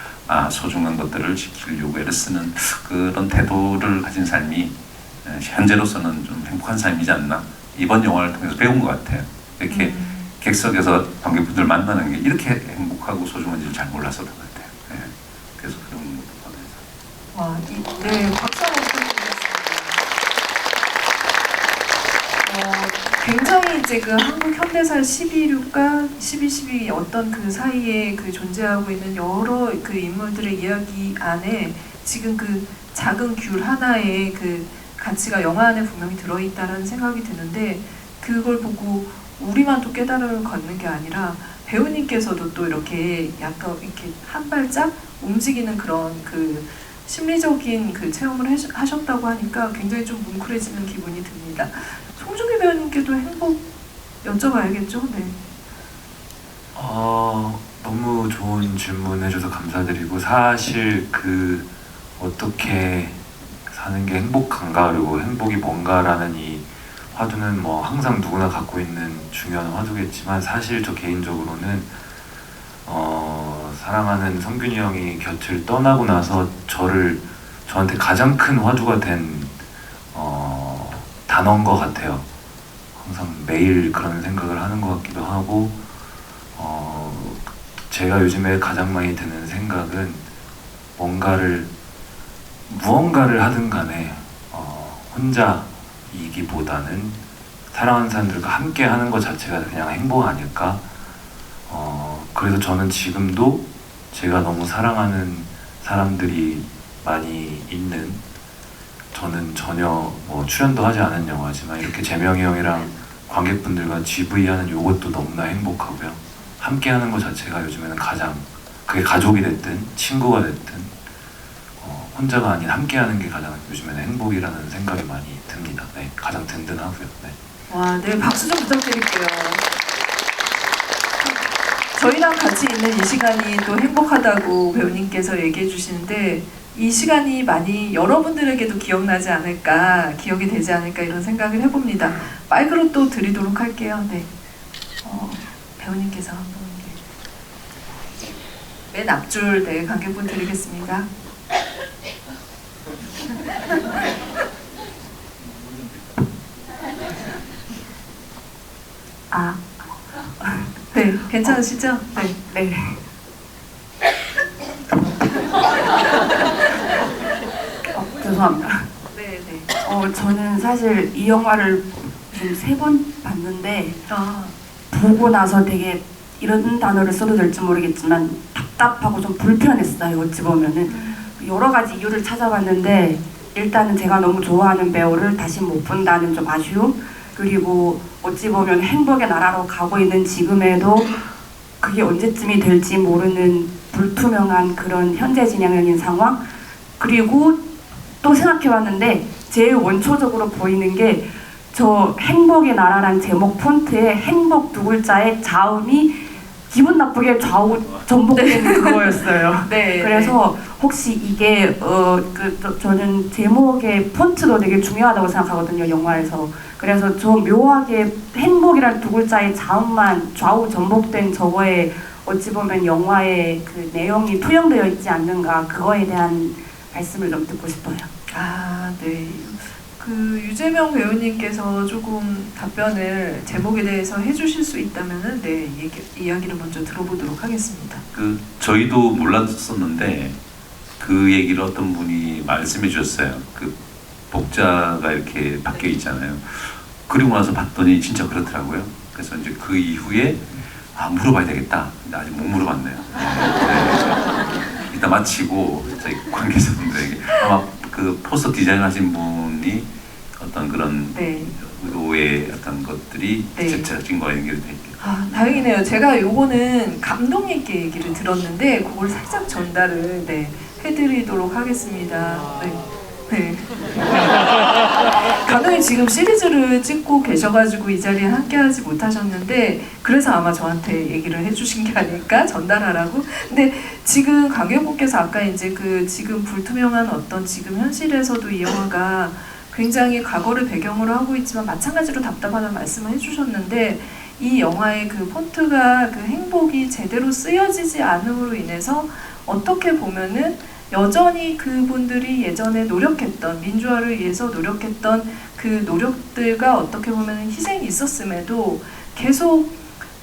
소중한 것들을 지키려고 애를 쓰는 그런 태도를 가진 삶이 현재로서는 좀 행복한 삶이지 않나, 이번 영화를 통해서 배운 것 같아요. 이렇게 객석에서 관객분들 만나는 게 이렇게 행복하고 소중한지를 잘 몰랐었던 것 같아요. 그래서 그런 부분에서. 네, 박수 한번 부탁드리겠습니다. 굉장히 이제 그 한국 현대사 11.6과 12.12 어떤 그 사이에 그 존재하고 있는 여러 그 인물들의 이야기 안에 지금 그 작은 귤 하나의 그 가치가 영화 안에 분명히 들어있다는 생각이 드는데, 그걸 보고 우리만 또 깨달음을 갖는 게 아니라 배우님께서도 또 이렇게 약간 이렇게 한 발짝 움직이는 그런 그 심리적인 그 체험을 하셨다고 하니까 굉장히 좀 뭉클해지는 기분이 듭니다. 송중기 배우님께도 행복 여쭤봐야겠죠? 네. 너무 좋은 질문 해줘서 감사드리고, 사실 그 어떻게 사는 게 행복한가, 그리고 행복이 뭔가라는 이 화두는 뭐 항상 누구나 갖고 있는 중요한 화두겠지만, 사실 저 개인적으로는 사랑하는 성균이 형이 곁을 떠나고 나서 저한테 가장 큰 화두가 된 단어인 것 같아요. 항상 매일 그런 생각을 하는 것 같기도 하고, 제가 요즘에 가장 많이 드는 생각은 무언가를 하든 간에 혼자이기보다는 사랑하는 사람들과 함께 하는 것 자체가 그냥 행복 아닐까. 그래서 저는 지금도 제가 너무 사랑하는 사람들이 많이 있는, 저는 전혀 뭐 출연도 하지 않은 영화지만 이렇게 재명이 형이랑 관객분들과 GV하는 요것도 너무나 행복하고요. 함께 하는 것 자체가 요즘에는 가장, 그게 가족이 됐든 친구가 됐든 혼자가 아닌 함께 하는 게 가장 요즘에는 행복이라는 생각이 많이 듭니다. 네, 가장 든든하고요. 네. 와, 네, 박수 좀 부탁드릴게요. 저희랑 같이 있는 이 시간이 또 행복하다고 배우님께서 얘기해 주시는데, 이 시간이 많이 여러분들에게도 기억나지 않을까, 기억이 되지 않을까 이런 생각을 해봅니다. 마이크로 또 드리도록 할게요. 네. 배우님께서 한번 맨 앞줄 네, 관객분 드리겠습니다. 네, 괜찮으시죠? 네. 네. 죄송합니다. 네, 네. 저는 사실 이 영화를 지금 3번 봤는데 아, 보고 나서 되게 이런 단어를 써도 될지 모르겠지만 답답하고 좀 불편했어요. 어찌 보면은 여러 가지 이유를 찾아봤는데, 일단은 제가 너무 좋아하는 배우를 다시 못 본다는 좀 아쉬움, 그리고 어찌 보면 행복의 나라로 가고 있는 지금에도 그게 언제쯤이 될지 모르는 불투명한 그런 현재 진행형인 상황, 그리고 또 생각해봤는데 제일 원초적으로 보이는 게 저 행복의 나라란 제목 폰트에 행복 두 글자의 자음이 기분 나쁘게 좌우 전복된 그거였어요. 네. 그래서 혹시 이게 저는 제목의 폰트도 되게 중요하다고 생각하거든요, 영화에서. 그래서 좀 묘하게 행복이란 두 글자의 자음만 좌우 전복된 저거에 어찌 보면 영화의 그 내용이 투영되어 있지 않는가, 그거에 대한 말씀을 좀 듣고 싶어요. 아, 네. 그 유재명 배우님께서 조금 답변을 제목에 대해서 해주실 수 있다면은 네, 이야기를 먼저 들어보도록 하겠습니다. 저희도 몰랐었는데 그 얘기를 어떤 분이 말씀해 주셨어요. 그 복자가 이렇게 바뀌어 있잖아요. 그리고 나서 봤더니 진짜 그렇더라고요. 그래서 이제 그 이후에 물어봐야 되겠다. 근데 아직 못 물어봤네요. 네, 이따 마치고 저희 관계자분들에게, 아마 그 포스터 디자인하신 분이 어떤 그런 네. 의도의 어떤 것들이 네. 제작진과 연결이 돼 있겠죠. 다행이네요. 제가 요거는 감독 있게 얘기를 들었는데 그걸 살짝 전달을 네, 해드리도록 하겠습니다. 네. 네. 감독님 지금 시리즈를 찍고 계셔가지고 이 자리에 함께하지 못하셨는데, 그래서 아마 저한테 얘기를 해주신 게 아닐까, 전달하라고. 근데 지금 관객분께서 아까 이제 그 지금 불투명한 어떤 지금 현실에서도 이 영화가 굉장히 과거를 배경으로 하고 있지만 마찬가지로 답답하다는 말씀을 해주셨는데, 이 영화의 그 폰트가 그 행복이 제대로 쓰여지지 않음으로 인해서 어떻게 보면은 여전히 그분들이 예전에 노력했던, 민주화를 위해서 노력했던 그 노력들과 어떻게 보면 희생이 있었음에도 계속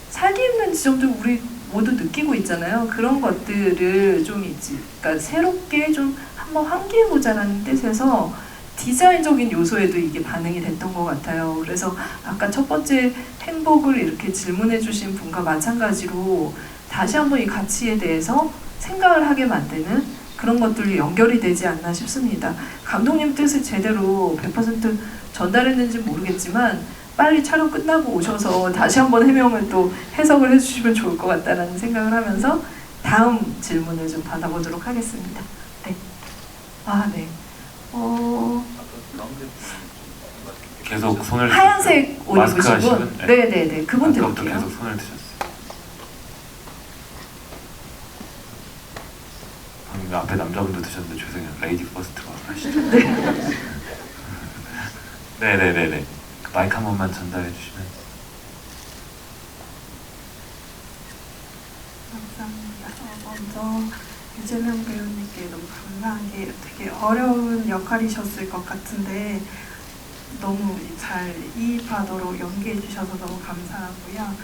살기 힘든 지점들 우리 모두 느끼고 있잖아요. 그런 것들을 좀 그러니까 새롭게 좀 한번 환기해보자라는 뜻에서 디자인적인 요소에도 이게 반응이 됐던 것 같아요. 그래서 아까 첫 번째 행복을 이렇게 질문해 주신 분과 마찬가지로 다시 한번 이 가치에 대해서 생각을 하게 만드는 그런 것들이 연결이 되지 않나 싶습니다. 감독님 뜻을 제대로 100% 전달했는지 모르겠지만 빨리 촬영 끝나고 오셔서 다시 한번 해명을 또 해석을 해주시면 좋을 것 같다는 생각을 하면서 다음 질문을 좀 받아보도록 하겠습니다. 네. 아, 네. 계속 손을 하얀색 옷 마스크 입으신 분? 하시는? 네네네. 그분 아까부터 드릴게요. 계속 손을 드셨어요. 방금 앞에 남자분도 드셨는데 죄송해요. 레이디 퍼스트로 하시죠. 네네네네. 그 마이크 한 번만 전달해 주시면. 감사합니다. 먼저 유재명 배우님께 너무 감사한 게 되게 어려운 역할이셨을 것 같은데 너무 잘 이입하도록 연기해 주셔서 너무 감사하고요.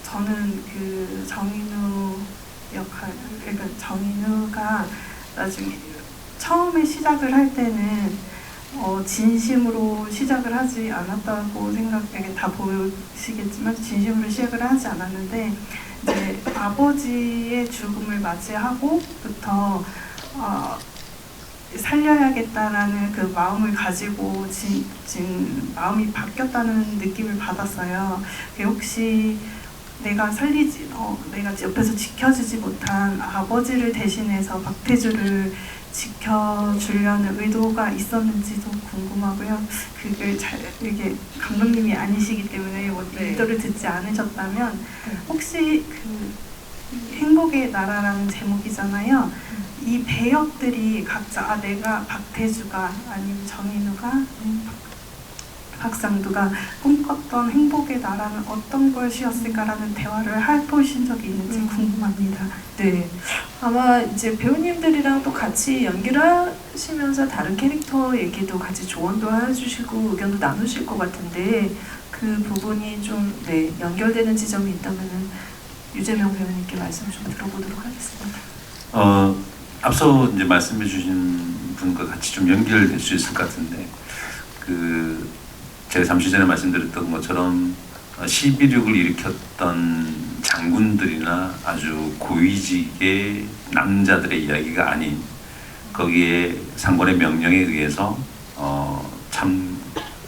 저는 그 정인우 역할, 그러니까 정인우가 나중에 처음에 시작을 할 때는 진심으로 시작을 하지 않았다고 생각하게 다 보시겠지만 진심으로 시작을 하지 않았는데 이제 아버지의 죽음을 맞이하고부터 살려야겠다라는 그 마음을 가지고 지금 마음이 바뀌었다는 느낌을 받았어요. 혹시 내가 내가 옆에서 지켜주지 못한 아버지를 대신해서 박태주를 지켜주려는 의도가 있었는지도 궁금하고요. 그걸 이게 감독님이 아니시기 때문에 네. 의도를 듣지 않으셨다면 혹시 그 행복의 나라라는 제목이잖아요. 이 배역들이 각자 내가 박태주가 아니면 정인우가 박상두가 꿈꿨던 행복의 나라는 어떤 것이었을까라는 대화를 해보신 적이 있는지 궁금합니다. 네. 아마 이제 배우님들이랑 또 같이 연기를 하시면서 다른 캐릭터 얘기도 같이 조언도 해주시고 의견도 나누실 것 같은데 그 부분이 좀 연결되는 지점이 있다면은 유재명 배우님께 말씀 좀 들어보도록 하겠습니다. 앞서 이제 말씀해주신 분과 같이 좀 연결될 수 있을 것 같은데 제가 잠시 전에 말씀드렸던 것처럼 11.6을 일으켰던 장군들이나 아주 고위직의 남자들의 이야기가 아닌 거기에 상관의 명령에 의해서 참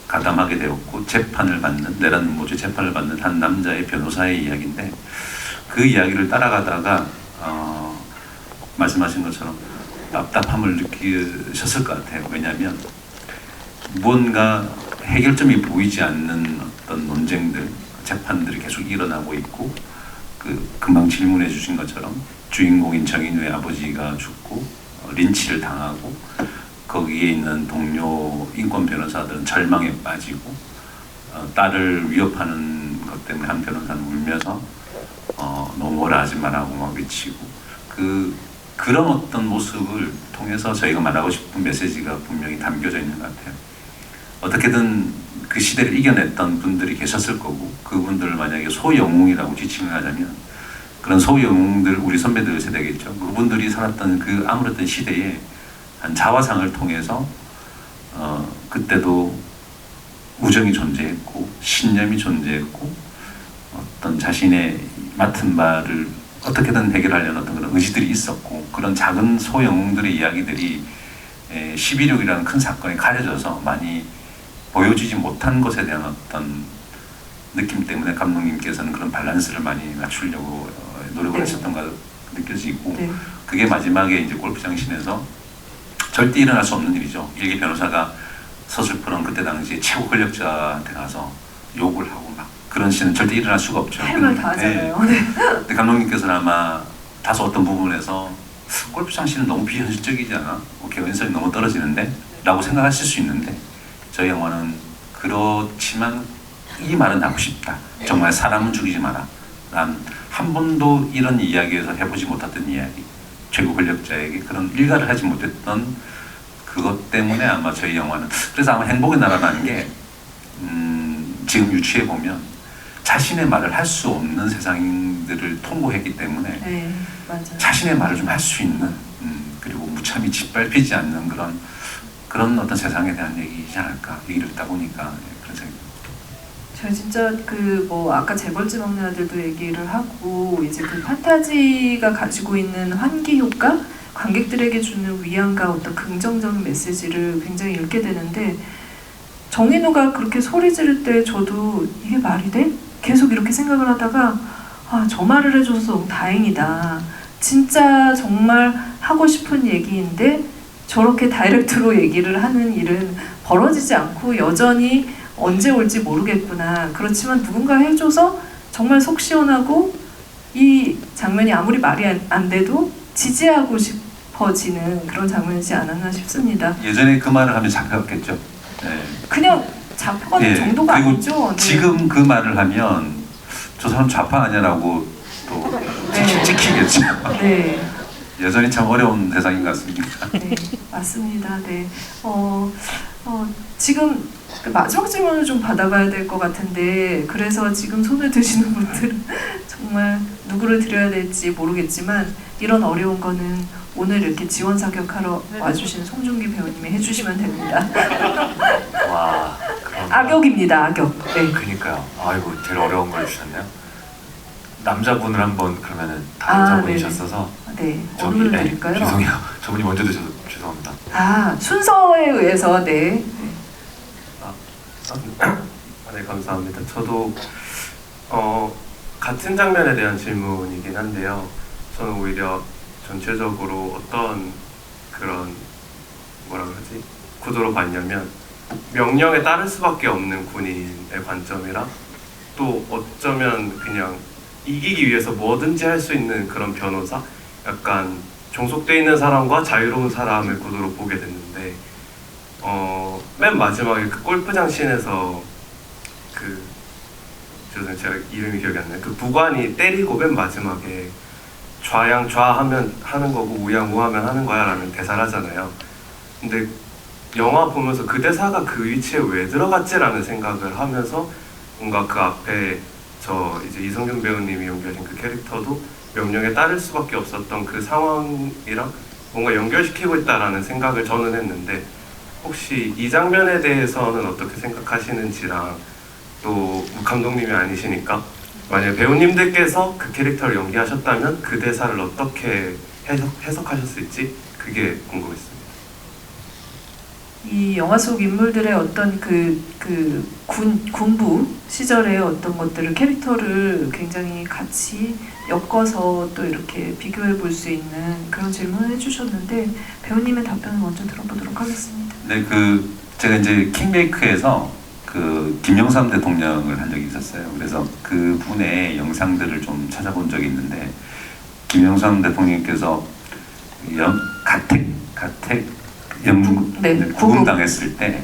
가담하게 되었고 재판을 받는 내란 음모죄 재판을 받는 한 남자의 변호사의 이야기인데 그 이야기를 따라가다가 말씀하신 것처럼 답답함을 느끼셨을 것 같아요. 왜냐하면 무언가 해결점이 보이지 않는 어떤 논쟁들, 재판들이 계속 일어나고 있고 금방 질문해 주신 것처럼 주인공인 정인우의 아버지가 죽고 린치를 당하고 거기에 있는 동료 인권 변호사들은 절망에 빠지고 딸을 위협하는 것 때문에 한 변호사는 울면서 너무 뭐라 하지 말라고 막 외치고 그런 어떤 모습을 통해서 저희가 말하고 싶은 메시지가 분명히 담겨져 있는 것 같아요. 어떻게든 그 시대를 이겨냈던 분들이 계셨을 거고 그분들을 만약에 소영웅이라고 지칭을 하자면 그런 소영웅들 우리 선배들 세대겠죠. 그분들이 살았던 그 아무랬던 시대에 한 자화상을 통해서 그때도 우정이 존재했고 신념이 존재했고 어떤 자신의 맡은 바를 어떻게든 해결하려는 어떤 그런 의지들이 있었고 그런 작은 소영웅들의 이야기들이 11.6이라는 큰 사건에 가려져서 많이 보여주지 못한 것에 대한 어떤 느낌 때문에 감독님께서는 그런 밸런스를 많이 맞추려고 노력을 하셨던 것 느껴지고 그게 마지막에 이제 골프장 씬에서 절대 일어날 수 없는 일이죠. 일개 변호사가 서슬프런 그때 당시에 최고 권력자한테 가서 욕을 하고 막 그런 씬은 절대 일어날 수가 없죠. 할 말 다 하잖아요. 근데 감독님께서는 아마 다소 어떤 부분에서 골프장 씬은 너무 비현실적이지 않아? 개연성이 너무 떨어지는데? 라고 생각하실 수 있는데 저희 영화는 그렇지만 이 말은 하고 싶다. 정말 사람은 죽이지 마라. 난 한 번도 이런 이야기에서 해보지 못했던 이야기. 최고 권력자에게 그런 일가를 하지 못했던 그것 때문에 아마 저희 영화는 그래서 아마 행복의 나라라는 게 지금 유추해 보면 자신의 말을 할 수 없는 세상들을 통보했기 때문에 맞아요. 자신의 말을 좀 할 수 있는 그리고 무참히 짓밟히지 않는 그런 어떤 세상에 대한 얘기이지 않을까 얘기를 듣다 보니까 그런 생각이 제가 진짜 아까 재벌집 먹는 아들도 얘기를 하고 이제 그 판타지가 가지고 있는 환기 효과, 관객들에게 주는 위안과 어떤 긍정적인 메시지를 굉장히 읽게 되는데 정인우가 그렇게 소리 지를 때 저도 이게 말이 돼? 계속 이렇게 생각을 하다가 저 말을 해줘서 너무 다행이다. 진짜 정말 하고 싶은 얘기인데 저렇게 다이렉트로 얘기를 하는 일은 벌어지지 않고 여전히 언제 올지 모르겠구나. 그렇지만 누군가 해줘서 정말 속 시원하고 이 장면이 아무리 말이 안 돼도 지지하고 싶어지는 그런 장면이지 않았나 싶습니다. 예전에 그 말을 하면 잡혔겠죠. 네. 그냥 잡혀가는 예, 정도가 그리고 아니죠. 네. 지금 그 말을 하면 저 사람 좌파 아니야라고 또 네. 찍히겠죠. 네. 여전히 참 어려운 세상인 것 같습니다. 네, 맞습니다. 네. 지금 그 마지막 질문을 좀 받아봐야 될 것 같은데, 그래서 지금 손을 드시는 분들은 정말 누구를 드려야 될지 모르겠지만, 이런 어려운 거는 오늘 이렇게 지원 사격하러 와주신 송중기 배우님이 해주시면 됩니다. 와, 그럼 악역입니다, 악역. 네. 그니까요. 아이고, 제일 어려운 걸 주셨네요. 남자분을 한번 그러면은 다 아, 여자분이셨어서 네. 어느 분을 드릴까요? 죄송해요. 저분이 먼저 드셔서 죄송합니다. 아, 순서에 의해서, 네. 네, 감사합니다. 저도 같은 장면에 대한 질문이긴 한데요. 저는 오히려 전체적으로 어떤 그런 뭐라 그러지? 구도로 봤냐면 명령에 따를 수밖에 없는 군인의 관점이랑 또 어쩌면 그냥 이기기 위해서 뭐든지 할 수 있는 그런 변호사? 약간 종속돼 있는 사람과 자유로운 사람의 구도로 보게 됐는데 맨 마지막에 그 골프장 씬에서 죄송해요, 제가 이름이 기억이 안 나요. 그 부관이 때리고 맨 마지막에 좌양 좌하면 하는 거고 우양 우하면 하는 거야 라는 대사를 하잖아요. 근데 영화 보면서 그 대사가 그 위치에 왜 들어갔지라는 생각을 하면서 뭔가 그 앞에 저 이제 이성균 배우님이 연기하신 그 캐릭터도 명령에 따를 수밖에 없었던 그 상황이랑 뭔가 연결시키고 있다라는 생각을 저는 했는데, 혹시 이 장면에 대해서는 어떻게 생각하시는지랑 또 감독님이 아니시니까 만약 배우님들께서 그 캐릭터를 연기하셨다면 그 대사를 어떻게 해석하셨을지 그게 궁금했습니다. 이 영화 속 인물들의 어떤 군부 시절의 어떤 것들을 캐릭터를 굉장히 같이 엮어서 또 이렇게 비교해 볼 수 있는 그런 질문을 해주셨는데, 배우님의 답변을 먼저 들어보도록 하겠습니다. 네, 제가 이제 킹메이크에서 김영삼 대통령을 한 적이 있었어요. 그래서 그 분의 영상들을 좀 찾아본 적이 있는데, 김영삼 대통령께서 가택 구금당했을 때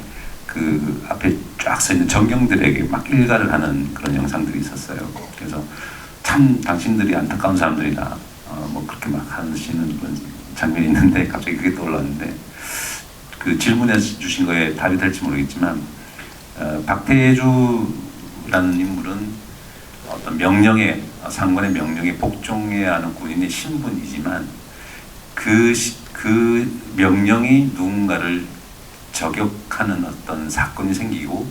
그 앞에 쫙 서 있는 정경들에게 막 일가를 하는 그런 영상들이 있었어요. 그래서 참 당신들이 안타까운 사람들이다, 뭐 그렇게 막 하시는 그런 장면이 있는데, 갑자기 그게 떠올랐는데, 그 질문해 주신 거에 답이 될지 모르겠지만, 박태주라는 인물은 어떤 상관의 명령에 복종해야 하는 군인의 신분이지만 그 명령이 누군가를 저격하는 어떤 사건이 생기고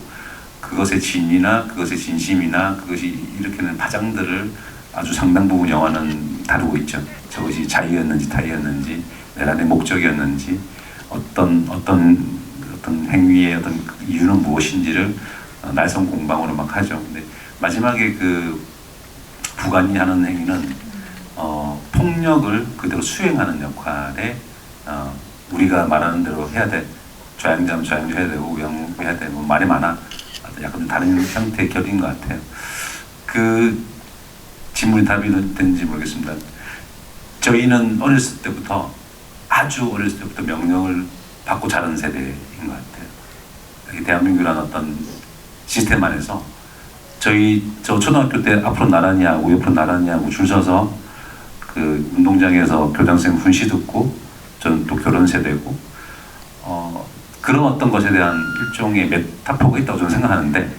그것의 진위나 그것의 진심이나 그것이 일으키는 파장들을 아주 상당 부분 영화는 다루고 있죠. 저것이 자의였는지 타의였는지 내란의 목적이었는지 어떤 행위의 어떤 이유는 무엇인지를 날선 공방으로 막 하죠. 근데 마지막에 그 부관이 하는 행위는 폭력을 그대로 수행하는 역할에 우리가 말하는 대로 해야 돼. 좌양자면 좌양자 해야 되고 우양 해야 되고 말이 많아. 약간 다른 형태의 결인 것 같아요. 그 질문이 답이 되는지 모르겠습니다. 저희는 아주 어렸을 때부터 명령을 받고 자란 세대인 것 같아요. 대한민국이라는 어떤 시스템 안에서 저 초등학교 때 앞으로 나란히 하고 옆으로 나란히 하고 줄 서서 그 운동장에서 교장선생님 훈시 듣고 저는 또 결혼 세대고 그런 어떤 것에 대한 일종의 메타포가 있다고 저는 생각하는데,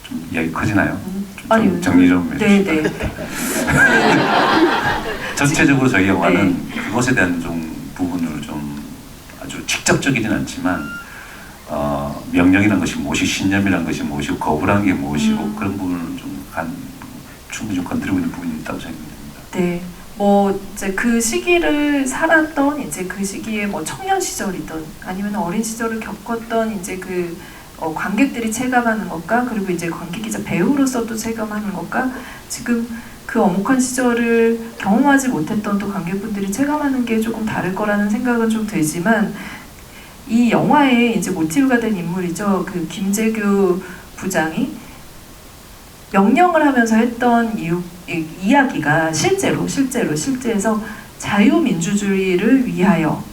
좀 이야기 커지나요? 좀 정리 좀 해주시죠. 네네. 전체적으로 저희 영화는 그것에 대한 좀 부분을 좀 아주 직접적이진 않지만 명령이라는 것이 무엇이, 신념이라는 것이 무엇이고 거부라는 게 무엇이고 그런 부분을 좀 충분히 좀 건드리고 있는 부분이 있다고 생각됩니다. 네. 뭐 이제 그 시기를 살았던 이제 그 시기에 뭐 청년 시절이든 아니면 어린 시절을 겪었던 이제 관객들이 체감하는 것과 그리고 이제 관객이자 배우로서 또 체감하는 것과 지금 그 엄혹한 시절을 경험하지 못했던 또 관객분들이 체감하는 게 조금 다를 거라는 생각은 좀 들지만 이 영화의 이제 모티브가 된 인물이죠. 그 김재규 부장이 명령을 하면서 했던 이야기가 실제에서 자유민주주의를 위하여,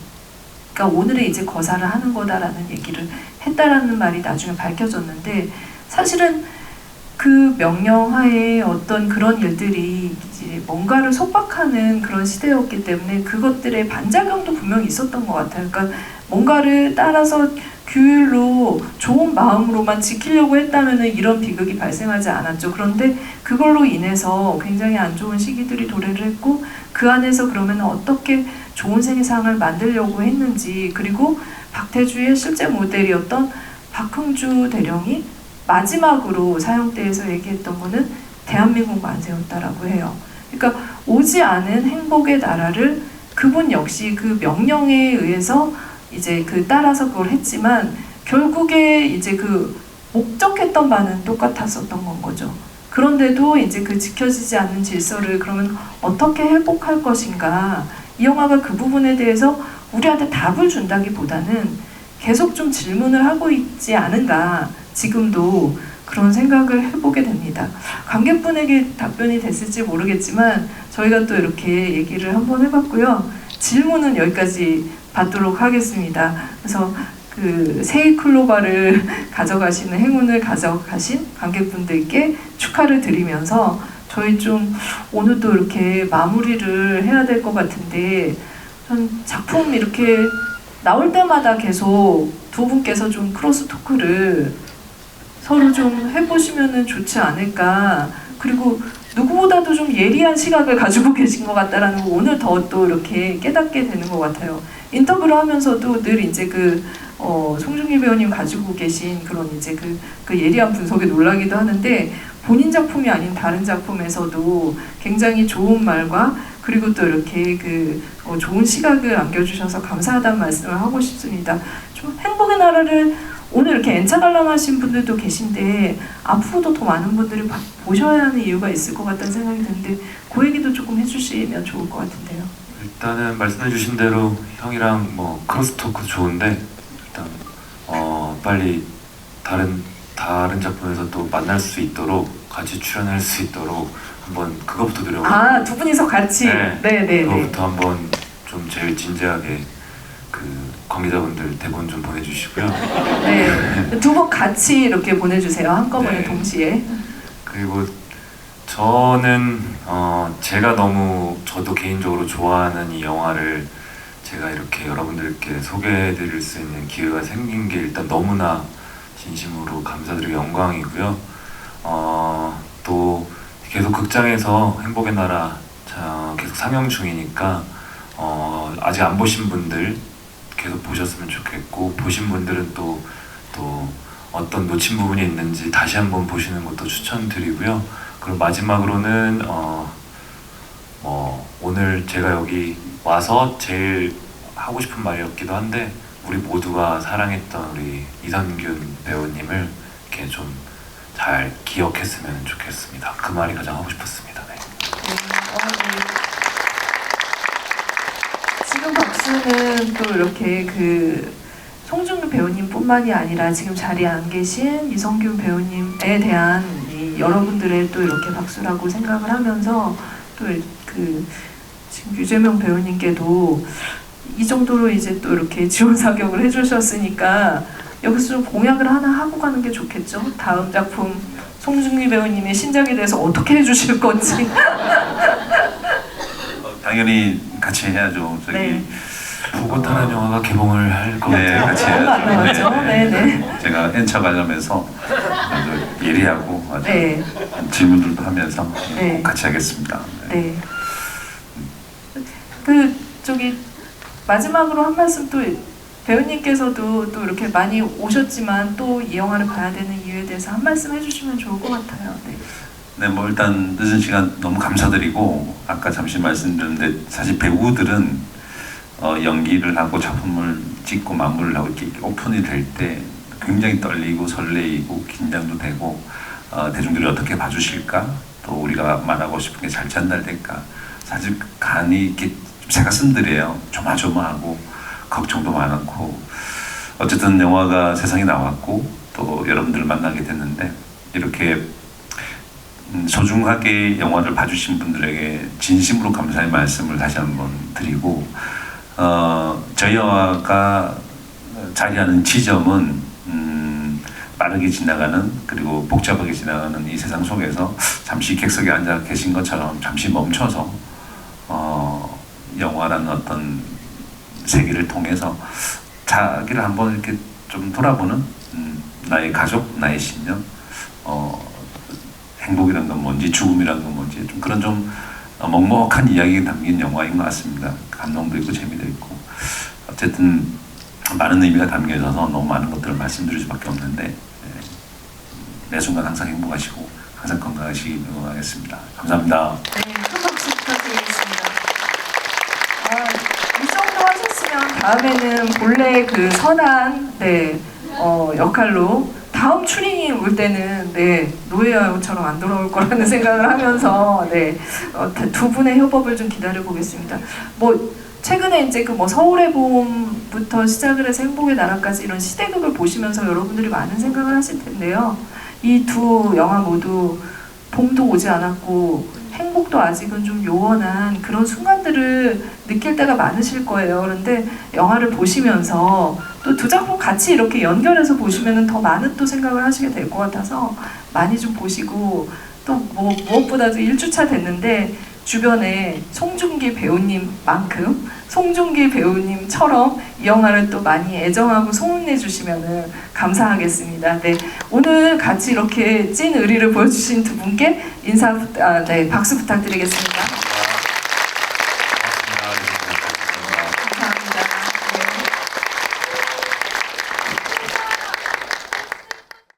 그러니까 오늘의 이제 거사를 하는 거다라는 얘기를 했다라는 말이 나중에 밝혀졌는데, 사실은 그 명령하에 어떤 그런 일들이 이제 뭔가를 속박하는 그런 시대였기 때문에 그것들의 반작용도 분명히 있었던 것 같아요. 그러니까 뭔가를 따라서 규율로 좋은 마음으로만 지키려고 했다면 이런 비극이 발생하지 않았죠. 그런데 그걸로 인해서 굉장히 안 좋은 시기들이 도래를 했고, 그 안에서 그러면 어떻게 좋은 세상을 만들려고 했는지, 그리고 박태주의 실제 모델이었던 박흥주 대령이 마지막으로 사형대에서 얘기했던 거는 대한민국 만세였다라고 해요. 그러니까 오지 않은 행복의 나라를 그분 역시 그 명령에 의해서 이제 그 따라서 그걸 했지만 결국에 이제 그 목적했던 바는 똑같았었던 건 거죠. 그런데도 이제 그 지켜지지 않는 질서를 그러면 어떻게 회복할 것인가, 이 영화가 그 부분에 대해서 우리한테 답을 준다기보다는 계속 좀 질문을 하고 있지 않은가, 지금도 그런 생각을 해보게 됩니다. 관객분에게 답변이 됐을지 모르겠지만 저희가 또 이렇게 얘기를 한번 해봤고요. 질문은 여기까지 받도록 하겠습니다. 그래서 그 세이클로바를 가져가시는 행운을 가져가신 관객분들께 축하를 드리면서 저희 좀 오늘도 이렇게 마무리를 해야 될 것 같은데, 전 작품 이렇게 나올 때마다 계속 두 분께서 좀 크로스 토크를 서로 좀 해보시면 좋지 않을까. 그리고 누구보다도 좀 예리한 시각을 가지고 계신 것 같다라는 거 오늘 더 또 이렇게 깨닫게 되는 것 같아요. 인터뷰를 하면서도 늘 이제 송중기 배우님 가지고 계신 그런 이제 그 예리한 분석에 놀라기도 하는데, 본인 작품이 아닌 다른 작품에서도 굉장히 좋은 말과 그리고 또 이렇게 좋은 시각을 안겨주셔서 감사하다는 말씀을 하고 싶습니다. 좀 행복의 나라를 오늘 이렇게 엔차 관람하신 분들도 계신데 앞으로도 더 많은 분들이 보셔야 하는 이유가 있을 것 같다는 생각이 드는데, 그 얘기도 조금 해주시면 좋을 것 같은데요. 일단은 말씀해주신 대로 형이랑 뭐 크로스 토크 좋은데, 일단 빨리 다른 작품에서 또 만날 수 있도록, 같이 출연할 수 있도록 한번 그거부터 노력을. 두 분이서 같이. 네. 그거부터 한번 좀 제일 진지하게 그 관계자분들 대본 좀 보내주시고요. 네, 두 분 같이 이렇게 보내주세요. 한꺼번에. 네. 동시에. 그리고 저는 저도 개인적으로 좋아하는 이 영화를 제가 이렇게 여러분들께 소개해드릴 수 있는 기회가 생긴 게 일단 너무나 진심으로 감사드리고 영광이고요. 또 계속 극장에서 행복의 나라 계속 상영 중이니까 아직 안 보신 분들 계속 보셨으면 좋겠고, 보신 분들은 또 어떤 놓친 부분이 있는지 다시 한번 보시는 것도 추천드리고요. 그리고 마지막으로는 오늘 제가 여기 와서 제일 하고 싶은 말이었기도 한데, 우리 모두가 사랑했던 우리 이선균 배우님을 이렇게 좀 잘 기억했으면 좋겠습니다. 그 말이 가장 하고 싶었습니다. 네. 지금 박수는 또 이렇게 송중기 배우님뿐만이 아니라 지금 자리에 안 계신 이성균 배우님에 대한 여러분들의 또 이렇게 박수라고 생각을 하면서, 또 지금 유재명 배우님께도 이 정도로 이제 또 이렇게 지원 사격을 해주셨으니까 여기서 좀 공약을 하나 하고 가는 게 좋겠죠. 다음 작품 송중기 배우님의 신작에 대해서 어떻게 해주실 건지. 당연히 같이 해야죠. 네. 보고타는 영화가 개봉을 할 것 네, 같아요. 같이 얼마 안 남았죠? 해야죠. 네네. 제가 N차 관람해서 아주 예리하고 아주 네. 질문들도 하면서 네. 꼭 같이 하겠습니다. 네. 마지막으로 한 말씀, 또 배우님께서도 또 이렇게 많이 오셨지만 또 이 영화를 봐야 되는 이유에 대해서 한 말씀 해주시면 좋을 것 같아요. 네. 네, 뭐 일단 늦은 시간 너무 감사드리고, 아까 잠시 말씀드렸는데 사실 배우들은 연기를 하고 작품을 찍고 마무리를 하고 이렇게 오픈이 될 때 굉장히 떨리고 설레이고 긴장도 되고, 대중들이 어떻게 봐주실까, 또 우리가 말하고 싶은 게 잘 전달될까. 사실 간이 이렇게 새가슴들이에요. 조마조마하고 걱정도 많고. 어쨌든 영화가 세상에 나왔고 또 여러분들을 만나게 됐는데 이렇게 소중하게 영화를 봐주신 분들에게 진심으로 감사의 말씀을 다시 한번 드리고 저희 영화가 자리하는 지점은 빠르게 지나가는 그리고 복잡하게 지나가는 이 세상 속에서 잠시 객석에 앉아 계신 것처럼 잠시 멈춰서 영화라는 어떤 세계를 통해서 자기를 한번 이렇게 좀 돌아보는 나의 가족, 나의 신념, 행복이란 건 뭔지, 죽음이란 건 뭔지 좀 그런 좀 먹먹한 이야기가 담긴 영화인 것 같습니다. 감동도 있고 재미도 있고 어쨌든 많은 의미가 담겨 있어서 너무 많은 것들을 말씀드릴 수밖에 없는데 매 순간 항상 행복하시고 항상 건강하시길 응원하겠습니다. 감사합니다. 네, 큰 박수 부탁드리겠습니다. 이 정도 하셨으면 다음에는 본래 그 선한 역할로 다음 추링이 올 때는 노예여우처럼 안 돌아올 거라는 생각을 하면서 두 분의 협업을 좀 기다려 보겠습니다. 최근에 이제 서울의 봄부터 시작을 해서 행복의 나라까지 이런 시대극을 보시면서 여러분들이 많은 생각을 하실 텐데요. 이 두 영화 모두 봄도 오지 않았고 행복도 아직은 좀 요원한 그런 순간들을 느낄 때가 많으실 거예요. 그런데 영화를 보시면서 또 두 작품 같이 이렇게 연결해서 보시면 더 많은 또 생각을 하시게 될 것 같아서 많이 좀 보시고 또 무엇보다도 1주차 됐는데 주변에 송중기 배우님만큼 송중기 배우님처럼 이 영화를 또 많이 애정하고 소문내 주시면 감사하겠습니다. 네, 오늘 같이 이렇게 찐 의리를 보여주신 두 분께 박수 부탁드리겠습니다.